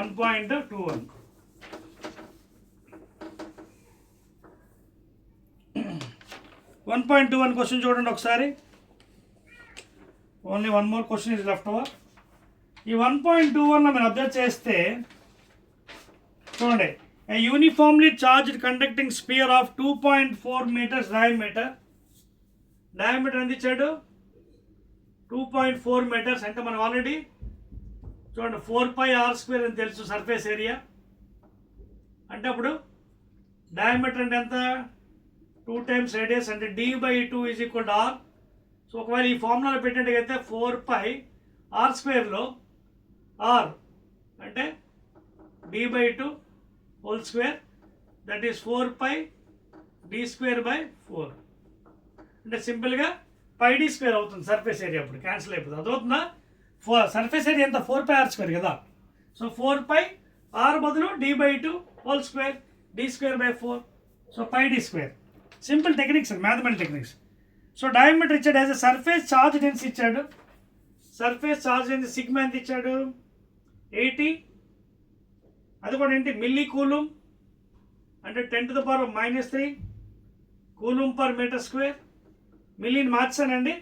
1.21. Question చూడండి ఒకసారి. Only one more question is left over. ఈ 1.21లో మీరు observe చేస్తే చూడండి, a uniformly charged conducting sphere of 2.4 meters diameter ఎంత ఇచ్చాడు, 2.4 meters. అంటే మనం ఆల్రెడీ చూడండి 4πr² అని తెలుసు సర్ఫేస్ ఏరియా. అంటే అప్పుడు డయామీటర్ అంటే ఎంత, 2 times రేడియస్, అంటే d/2 = r. సో ఒకవేళ ఈ ఫార్ములాలో పెట్టినట్టయితే 4πr² r అంటే d/2 whole square, that is 4πd²/4. అంటే సింపుల్గా πd² అవుతుంది సర్ఫేస్ ఏరియా. అప్పుడు క్యాన్సిల్ అయిపోతుంది. అదవుతుందా, సర్ఫేస్ ఏరియా ఎంత, 4πr² కదా. సో 4πr బదులు d/2 whole square, d²/4. So πd². Simple techniques, mathematical techniques. So diameter ఇచ్చాడు, as a surface charge density ఇచ్చాడు. సర్ఫేస్ ఛార్జ్ డెన్సిటీ సిగ్మా ఎంత ఇచ్చాడు, 80. అది కూడా ఏంటి, మిల్లీ కూలుమ్, అంటే 10⁻³ కూలుమ్ పర్ మీటర్ స్క్వేర్. మిల్లీని మార్చానండి,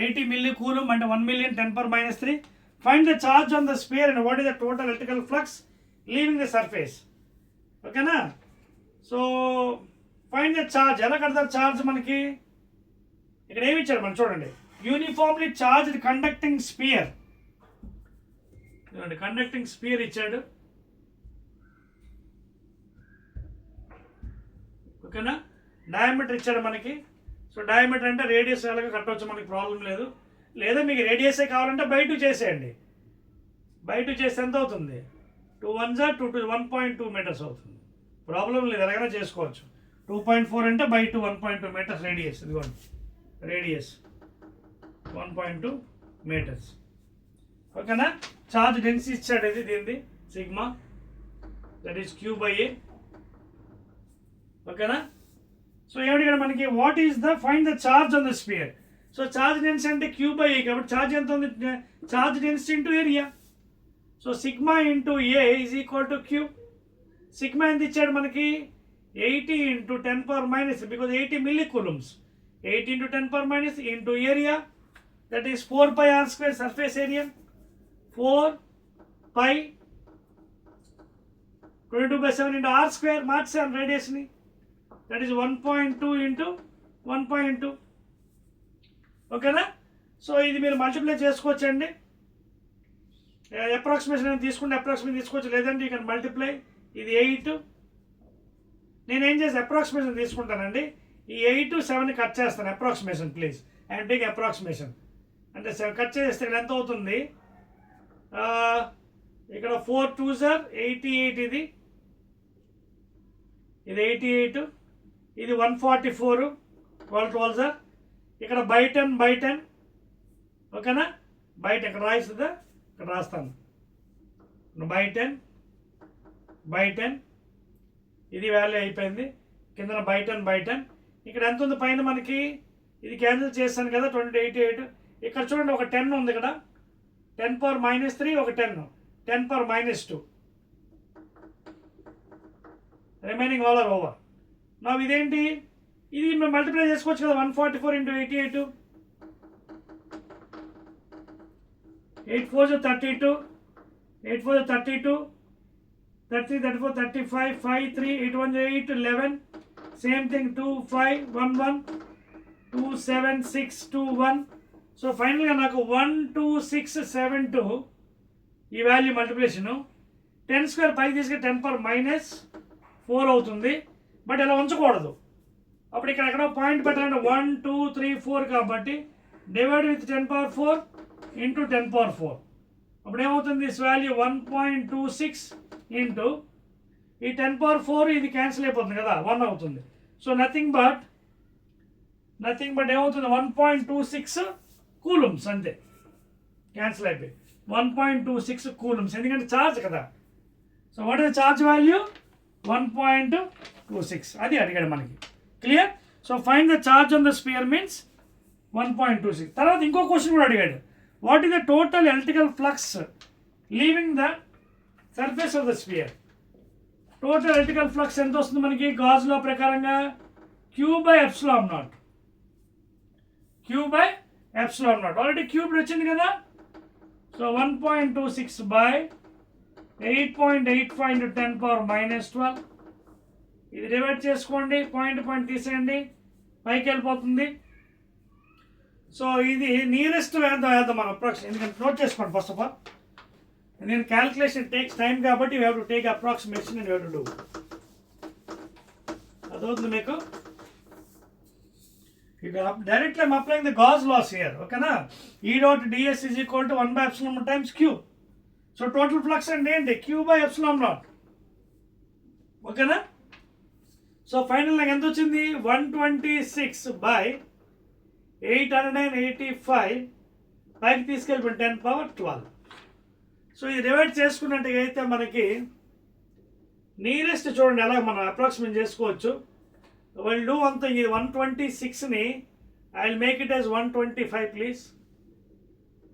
80 మిల్లీ కూలుమ్ అంటే 1 million 10⁻³ find the charge on the sphere and what is the total electrical flux leaving the surface. ఓకేనా. So find the charge. ఎలా కడతారు ఛార్జ్, మనకి ఇక్కడ ఏమి ఇచ్చాడు మనం చూడండి, uniformly charged conducting sphere. Conducting sphere ఇచ్చాడు. ఓకేనా. డయామీటర్ ఇచ్చాడు మనకి. సో డయామీటర్ అంటే రేడియస్ ఎలాగో కట్టవచ్చు, మనకి ప్రాబ్లం లేదు. లేదా మీకు రేడియసే కావాలంటే బై2 చేసేయండి. బై2 చేస్తే ఎంత అవుతుంది, 2 1s 2 1.2 meters అవుతుంది. ప్రాబ్లం లేదు, ఎలాగైనా చేసుకోవచ్చు. 2.4 అంటే బై2 1.2 meters రేడియస్. ఇదిగోండి రేడియస్ 1.2 meters. ఓకేనా. ఛార్జ్ డెన్సిటీ ఇచ్చాడు, ఇది దీనిది సిగ్మా, దట్ ఈస్ Q/A. ఓకేనా. సో ఏమిటి ఇక్కడ మనకి, what is the find the charge on the sphere. So charge density అంటే Q/A కాబట్టి ఛార్జ్ ఎంత ఉంది, charge density into area. So sigma into A = Q. Sigma ఎంత ఇచ్చాడు మనకి, 80 × 10⁻⁻, because 80 milli coulombs, 80 × 10⁻⁻ into area, that is 4πr² surface area. 4π22/7 into r² మార్చాను రేడియస్ని, that is 1.2 × 1.2. ఓకేనా. So ఇది మీరు మల్టిప్లై చేసుకోవచ్చండి. అప్రాక్సిమేషన్ తీసుకుంటే అప్రాక్సిమేషన్ తీసుకోవచ్చు, లేదంటే యూ కెన్ మల్టిప్లై. ఇది 8. నేనేం చేసి అప్రాక్సిమేషన్ తీసుకుంటానండి, ఈ 8 7 కట్ చేస్తాను. Approximation please, I'm take approximation. అంటే కట్ చేస్తే ఇక్కడ ఎంత అవుతుంది, ఇక్కడ 4 2s 88, ఇది 88, ఇది 144 12s. ఇక్కడ బై10. ఓకేనా. బై10 ఇక్కడ రాయిస్తుందా, ఇక్కడ రాస్తాను బై10. ఇది వాల్యూ అయిపోయింది. కింద బై10. ఇక్కడ ఎంత ఉంది పైన మనకి, ఇది క్యాన్సిల్ చేస్తాను కదా 88. ఇక్కడ చూడండి ఒక 10 ఉంది, ఇక్కడ 10⁻³ ఒక 10 10⁻². Remaining all are over. నా ఇదేంటి, ఇది మేము మల్టిప్లై చేసుకోవచ్చు కదా, 144 × 88. 8 4s 32, 8 4s 32, 33 34 35 5 3 8 1 8 11. Same thing 2 5 1 1 2 7 6 2 1. So ఫైనల్గా నాకు 1 2 6 7 2 ఈ వాల్యూ మల్టిప్లికేషను 10² పైకి తీసుకెళ్ళి 10⁻⁻4 అవుతుంది. బట్ ఇలా ఉంచకూడదు. అప్పుడు ఇక్కడ ఎక్కడో పాయింట్ పెట్టాలంటే 1 2 3 4 కాబట్టి డివైడ్ విత్ 10⁻4 ఇంటూ 10⁻4. అప్పుడు ఏమవుతుంది, దిస్ వాల్యూ 1.26 ఇంటూ ఈ 10⁻4, ఇది క్యాన్సిల్ అయిపోతుంది కదా, 1 అవుతుంది. సో నథింగ్ బట్ ఏమవుతుంది, 1.26 కూలమ్స్ అంతే, క్యాన్సిల్ అయిపోయి 1.26 కూలమ్స్, ఎందుకంటే ఛార్జ్ కదా. So what is the charge value, 1.26. అది అడిగాడు మనకి. Clear. So find the charge on the sphere means 1.26. తర్వాత ఇంకో క్వశ్చన్ కూడా అడిగాడు, what is the total electrical flux leaving the surface of the sphere. Total electrical flux ఎంత వస్తుంది మనకి గాజ్ లా ప్రకారంగా Q/ε0. Q/ε0 ఆల్రెడీ క్యూబ్డ్ వచ్చింది కదా. So 1.26 by 8.85 into 10⁻⁻12. ఇది డివైడ్ చేసుకోండి, పాయింట్ తీసేయండి, పైకి వెళ్ళిపోతుంది. సో ఇది నియరెస్ట్ వేద్దాం మనం అప్రాక్స్, ఎందుకంటే నోట్ చేసుకోండి ఫస్ట్ ఆఫ్ ఆల్. నేను క్యాల్కులేషన్ టేక్స్ టైం కాబట్టి you have to take approximation and you have to do. అదవుతుంది మీకు. Directly I'm applying the Gauss laws here, ఓకేనా. E.ds is equal to 1/ε times Q. So total flux అంటే ఏంటి Q/ε0, ఓకేనా. So final నాకు ఎంత వచ్చింది 126/885 పైకి తీసుకెళ్ళిపోయి 10⁻12. సో ఇది డివైడ్ చేసుకున్నట్టుగా అయితే మనకి నియరెస్ట్ చూడండి ఎలా మనం అప్రాక్సిమేట్ చేసుకోవచ్చు. విల్ డూ అంత ఇది 126ని I will make it as 125 please.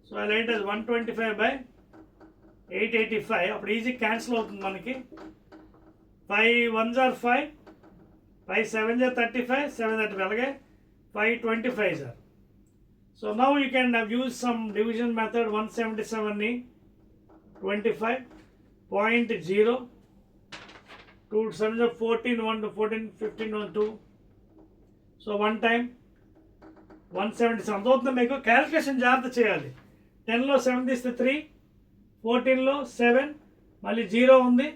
So I write as 125/885. అప్పుడు ఈజీ క్యాన్సిల్ అవుతుంది మనకి. 5 1s are 5, 5 7s are 35, 7 35 అలాగే 525 sir. So now you can use some division method. 177ని 25.0, 2 7s are 14, 1 to 14, 15 1 2. So 1 time 177 అవుతుంది. మీకు క్యాల్కులేషన్ జాగ్రత్త చేయాలి. 10లో 7 తీస్తే 3, 14లో 7, మళ్ళీ 0 ఉంది.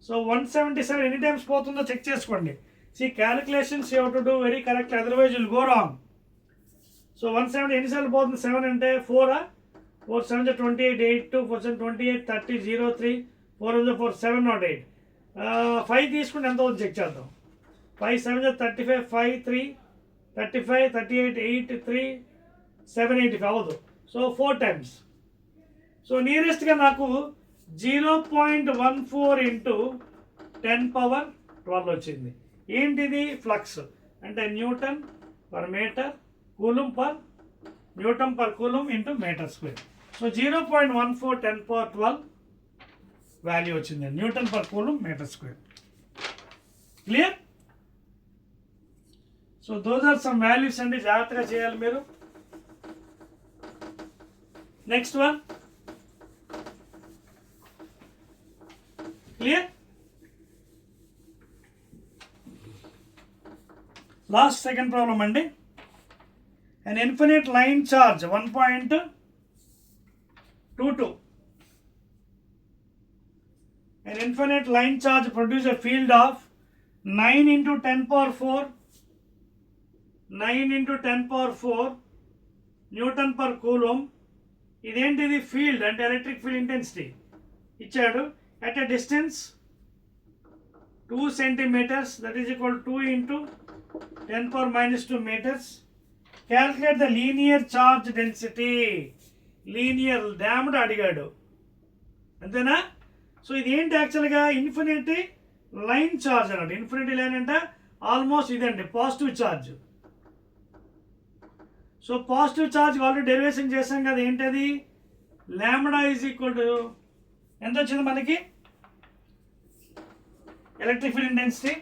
సో 177 ఎన్ని టైమ్స్ పోతుందో చెక్ చేసుకోండి. See calculations you have to do very correctly, otherwise will go wrong. So 170 ఎన్నిసార్లు పోతుంది 7 అంటే 4 4 7 28, 8 2 4 7 28, 30 0 3 4 4 7 not 8. 5 తీసుకుంటే ఎంత అవుతుంది చెక్ చేద్దాం. 5 7 35, 5 3 35, 38 8 3 7 85 అవ్వదు. So 4 times. సో నియరెస్ట్గా నాకు 0.14 into 10⁻12 వచ్చింది. ఏంటిది ఫ్లక్స్ అంటే Nm/m, Nm/Coulomb into m². So 0.14 10⁻12 value వచ్చింది Nm/Coulomb m². Clear. So those are some values అండి, జాగ్రత్తగా చేయాలి మీరు. Next one clear. Last second problem అండి. an infinite line charge 1.22. An infinite line charge produces a field of 9 into 10⁻4 Newton/Coulomb. ఇదేంటిది field అంటే electric field intensity ఇచ్చాడు. at a distance 2 centimeters, that is equal to 2 into 10⁻⁻2 meters. Calculate the linear charge density. Linear డామ్డ్ అడిగాడు, అంతేనా. So ఇది ఏంటి యాక్చువల్గా infinity line charge అన్నాడు. ఇన్ఫినిటీ లైన్ అంటే ఆల్మోస్ట్ ఇదండి positive charge. So positive charge already derivation చేసాం కదా. ఏంటది లాంబ్డా ఈజ్ ఈక్వల్ టు ఎంత వచ్చింది మనకి electric field intensity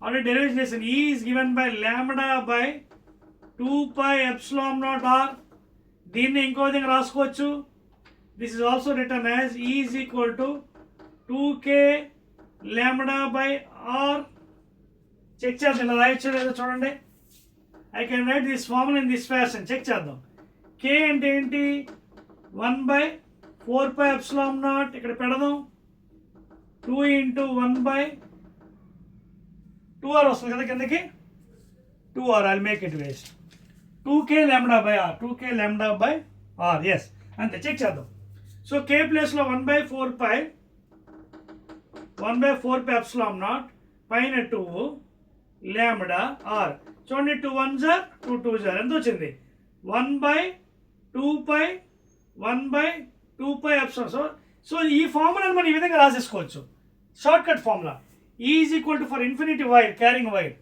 already derivation చేసాను. E is given by λ/2πε0r. దీన్ని ఇంకో విధంగా రాసుకోవచ్చు. This is also written as E is equal to 2k λ/r. Check చేద్దాం, ఇలా రాయొచ్చు లేదో చూడండి. I can write this formula in this fashion. Check చేద్దాం. k అంటే ఏంటి 1/4πε0 ఇక్కడ పెడదాం. 2 into 1/2r వస్తుంది కదా కిందకి 2r. I make it waste 2k λ/r 2k λ/r. Yes అంతే. చెక్ చేద్దాం. సో k ప్లేస్లో 1/4πε0 పైన 2 λ/r. చూడండి 2 1s are 2 2s are ఎంత వచ్చింది 1/2πε0. సో ఈ ఫార్ములాని మనం ఈ విధంగా రాసేసుకోవచ్చు. Shortcut formula E is equal to for infinity wire carrying wire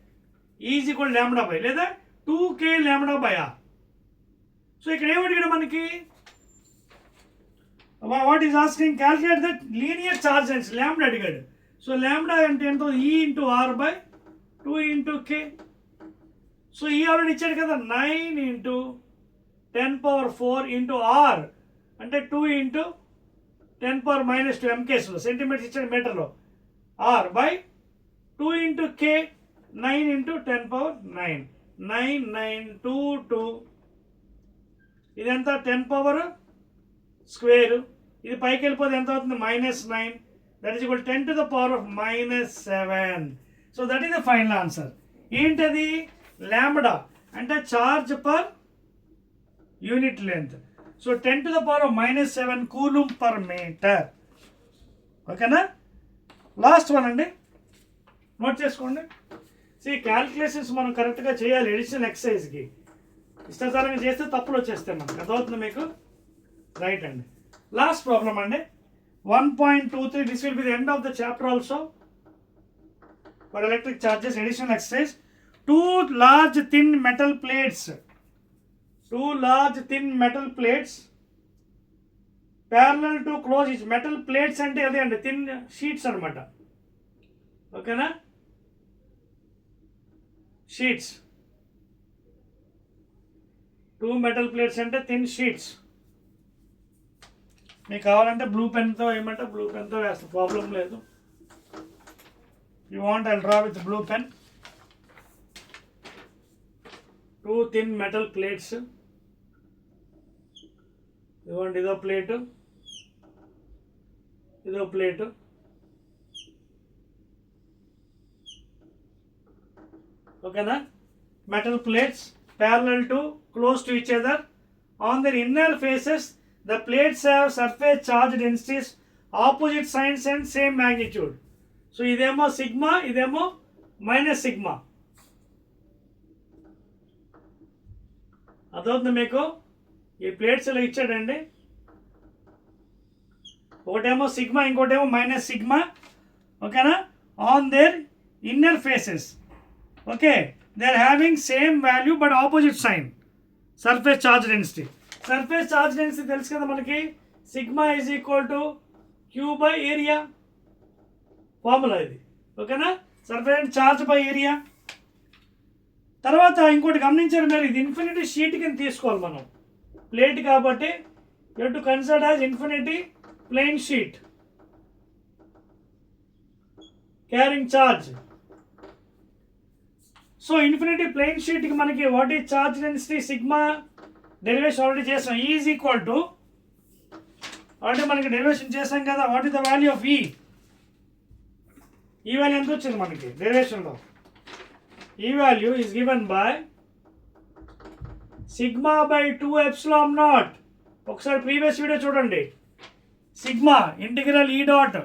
E is equal to λ/, లేదా 2k λ/r. సో ఇక్కడ ఏమడిగాడు మనకి what is asking calculate that linear charge density ల్యాండా అడిగాడు. సో ల్యాండా అంటే ఎంతో E into R by 2 into K. So E already ఇచ్చాడు కదా 9 ఇంటూ 10⁴ ఇంటూ R అంటే 2 ఇంటూ 10⁻⁻2 MKస్లో సెంటీమీటర్స్ ఇచ్చాడు మీటర్లో R by 2 into K 9 into 10⁻9 9 9 2 2 ఇదంతా 10 స్క్వేర్. ఇది పైకి వెళ్ళిపోతే ఎంత అవుతుంది -9 that is equal 10 to the power of -7. So that is the final answer. ఏంటది లాంబ్డా అంటే charge per unit length. So 10 to the power of -7 coulomb per metre. ఓకేనా. Last one అండి, నోట్ చేసుకోండి. క్యాల్కులేషన్స్ మనం కరెక్ట్గా చేయాలి ఎడిషనల్ ఎక్సర్సైజ్కి. ఇష్టాచారంగా చేస్తే తప్పులు వచ్చేస్తాయి మనకు. అర్థమవుతుంది మీకు? రైట్ అండి. లాస్ట్ ప్రాబ్లం అండి 1.23. This will be the end of the chapter also for electric charges additional exercise. Two large thin metal plates parallel to close each. metal plates అంటే అదే అండి థిన్ షీట్స్ అనమాట. ఓకేనా, షీట్స్. 2 metal plates అంటే thin sheets. మీకు కావాలంటే blue పెన్తో ఏమంటే blue పెన్తో వేస్తా, ప్రాబ్లం లేదు. You want I draw with blue pen. 2 thin metal plates. ఇదిగోండి, ఇదో ప్లేటు, ఇదో ప్లేటు. ఓకేనా. metal plates parallel to close to each other. On their inner faces the plates have surface charge densities opposite signs and same magnitude. So ఇదేమో sigma, ఇదేమో minus sigma. అదవుతుంది మీకు. ఈ plates ఇలా ఇచ్చాడండి, ఒకటేమో సిగ్మా, ఇంకోటేమో మైనస్ సిగ్మా. ఓకేనా. On their inner faces, okay, they are having same value but opposite sign. Surface charge density. Surface charge density తెలుసు కదా మనకి, sigma is equal to queue by area formula ఇది. ఓకేనా. Surface charge by area. తర్వాత ఇంకోటి గమనించారు మీరు, ఇది ఇన్ఫినిటీ షీట్ కింద తీసుకోవాలి మనం. ప్లేట్ కాబట్టి you have to consider as infinity plain sheet carrying charge. So infinity plain షీట్కి మనకి what is charge density sigma derivation already చేసాం. ఈ ఈజ్ ఈక్వల్ టు ఆల్రెడీ మనకి డెరివేషన్ చేసాం కదా. What is the value of ఈ? ఈ వాల్యూ ఎంత వచ్చింది మనకి డెరివేషన్లో? ఈ value is given by sigma by 2 epsilon not. ఒకసారి ప్రీవియస్ వీడియో చూడండి. సిగ్మా ఇంటిగ్రల్ ఈ డాట్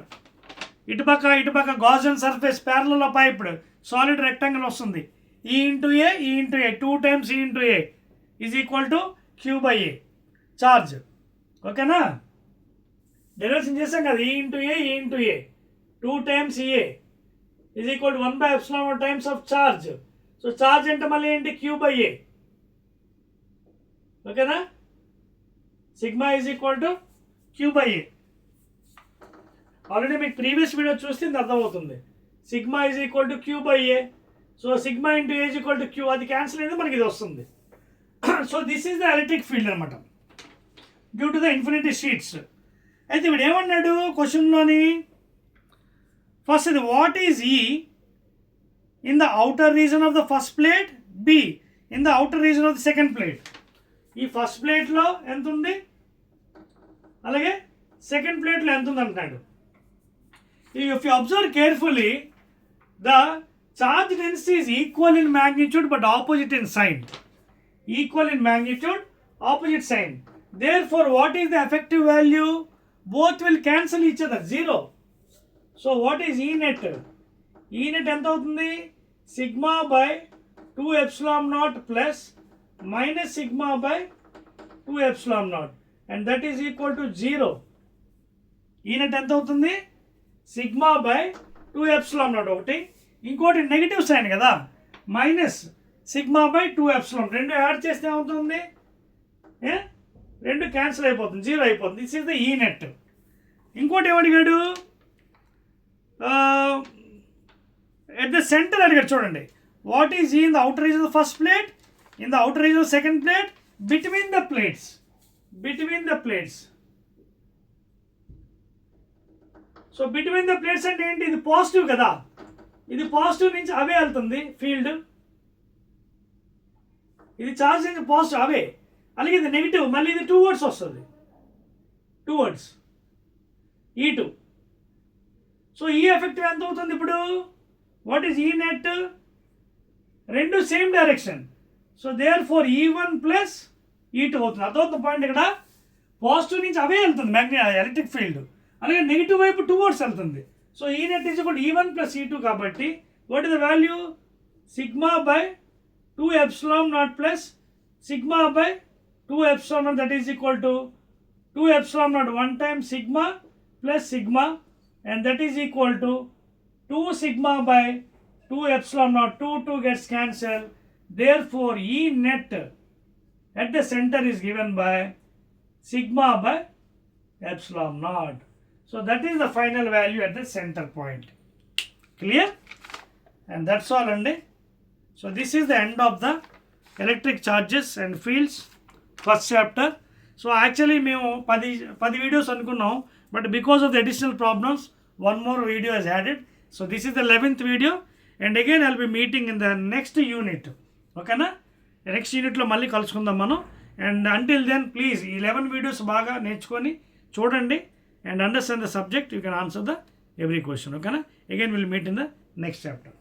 ఇటుపక్క gaussian surface parallel piped solid rectangle వస్తుంది. E into A 2 times E into A is equal to queue by A charge. ఓకేనా. Derivation చేసాం కదా, E into A 2 times A is equal to 1/ε times of charge. So charge అంటే మళ్ళీ ఏంటి? Q by A. ఓకేనా. Sigma is equal to queue by A. Already మీకు previous video చూస్తే ఇది అర్థమవుతుంది. Sigma is equal to queue by A. So sigma into A is equal to Q, అది cancel అయితే మనకి ఇది వస్తుంది. So this is the electric field అనమాట due to the infinity sheets. అయితే వీడు ఏమన్నాడు క్వశ్చన్లోని, ఫస్ట్ ఇది what is E in the outer region of the first plate, B in the outer region of the second plate. ఈ first ప్లేట్లో ఎంత ఉంది, అలాగే సెకండ్ ప్లేట్లో ఎంత ఉంది అంటున్నాడు. If you observe carefully the charge density is equal in magnitude but opposite in sign. Equal in magnitude, opposite sign. Therefore, what is the effective value? Both will cancel each other, 0. So, what is E net? E net ఎంత అవుతుంది? Sigma by 2 epsilon naught plus minus sigma by 2 epsilon naught. And that is equal to 0. E net ఎంత అవుతుంది? Sigma by 2 epsilon naught ఒకటి, ఇంకోటి negative sign కదా, minus sigma by 2 epsilon. రెండు add చేస్తే ఏమవుతుంది? రెండు క్యాన్సిల్ అయిపోతుంది, జీరో అయిపోతుంది. This is the E net. ఇంకోటి ఏమడిగాడు, ఎట్ ద సెంటర్ అడిగాడు. చూడండి, what is E in the outer region of the first plate, in the outer region of second plate, between the plates. So between the plates అంటే ఏంటి, ఇది positive కదా, ఇది positive నుంచి అవే వెళ్తుంది field, ఇది చార్జ్ నుంచి పాజిటివ్ అవే. అలాగే ఇది నెగిటివ్, మళ్ళీ ఇది టువర్డ్స్ వస్తుంది, టువర్డ్స్ E2. సో ఈ ఎఫెక్టివ్ ఎంత అవుతుంది ఇప్పుడు, వాట్ ఈజ్ ఈ నెట్, రెండు same direction. So therefore E1 plus E2 అవుతుంది. అర్థమవుతుంది పాయింట్. ఇక్కడ పాజిటివ్ నుంచి అవే వెళ్తుంది ఎలక్ట్రిక్ ఫీల్డ్, అలాగే నెగిటివ్ వైపు టువర్డ్స్ వెళ్తుంది. సో ఈ net is equal E1 plus E2 కాబట్టి what is the value, sigma by 2 epsilon naught plus sigma by 2 epsilon naught, that is equal to 2 epsilon naught 1 time sigma plus sigma, and that is equal to 2 sigma by 2 epsilon naught. 2 gets cancelled. Therefore E net at the center is given by sigma by epsilon naught. So that is the final value at the center point. Clear? And that's all andi. So this is the end of the electric charges and fields first chapter. So actually మేము 10 videos అనుకున్నాం, but because of the additional problems one more video is added. So this is the 11th video, and again I'll be meeting in the next unit. Okay na, next unit lo malli kalusukundam manam. And until then please 11 videos baga నేర్చుకొని చూడండి and understand the subject. You can answer the every question. Okay na, again we'll meet in the next chapter.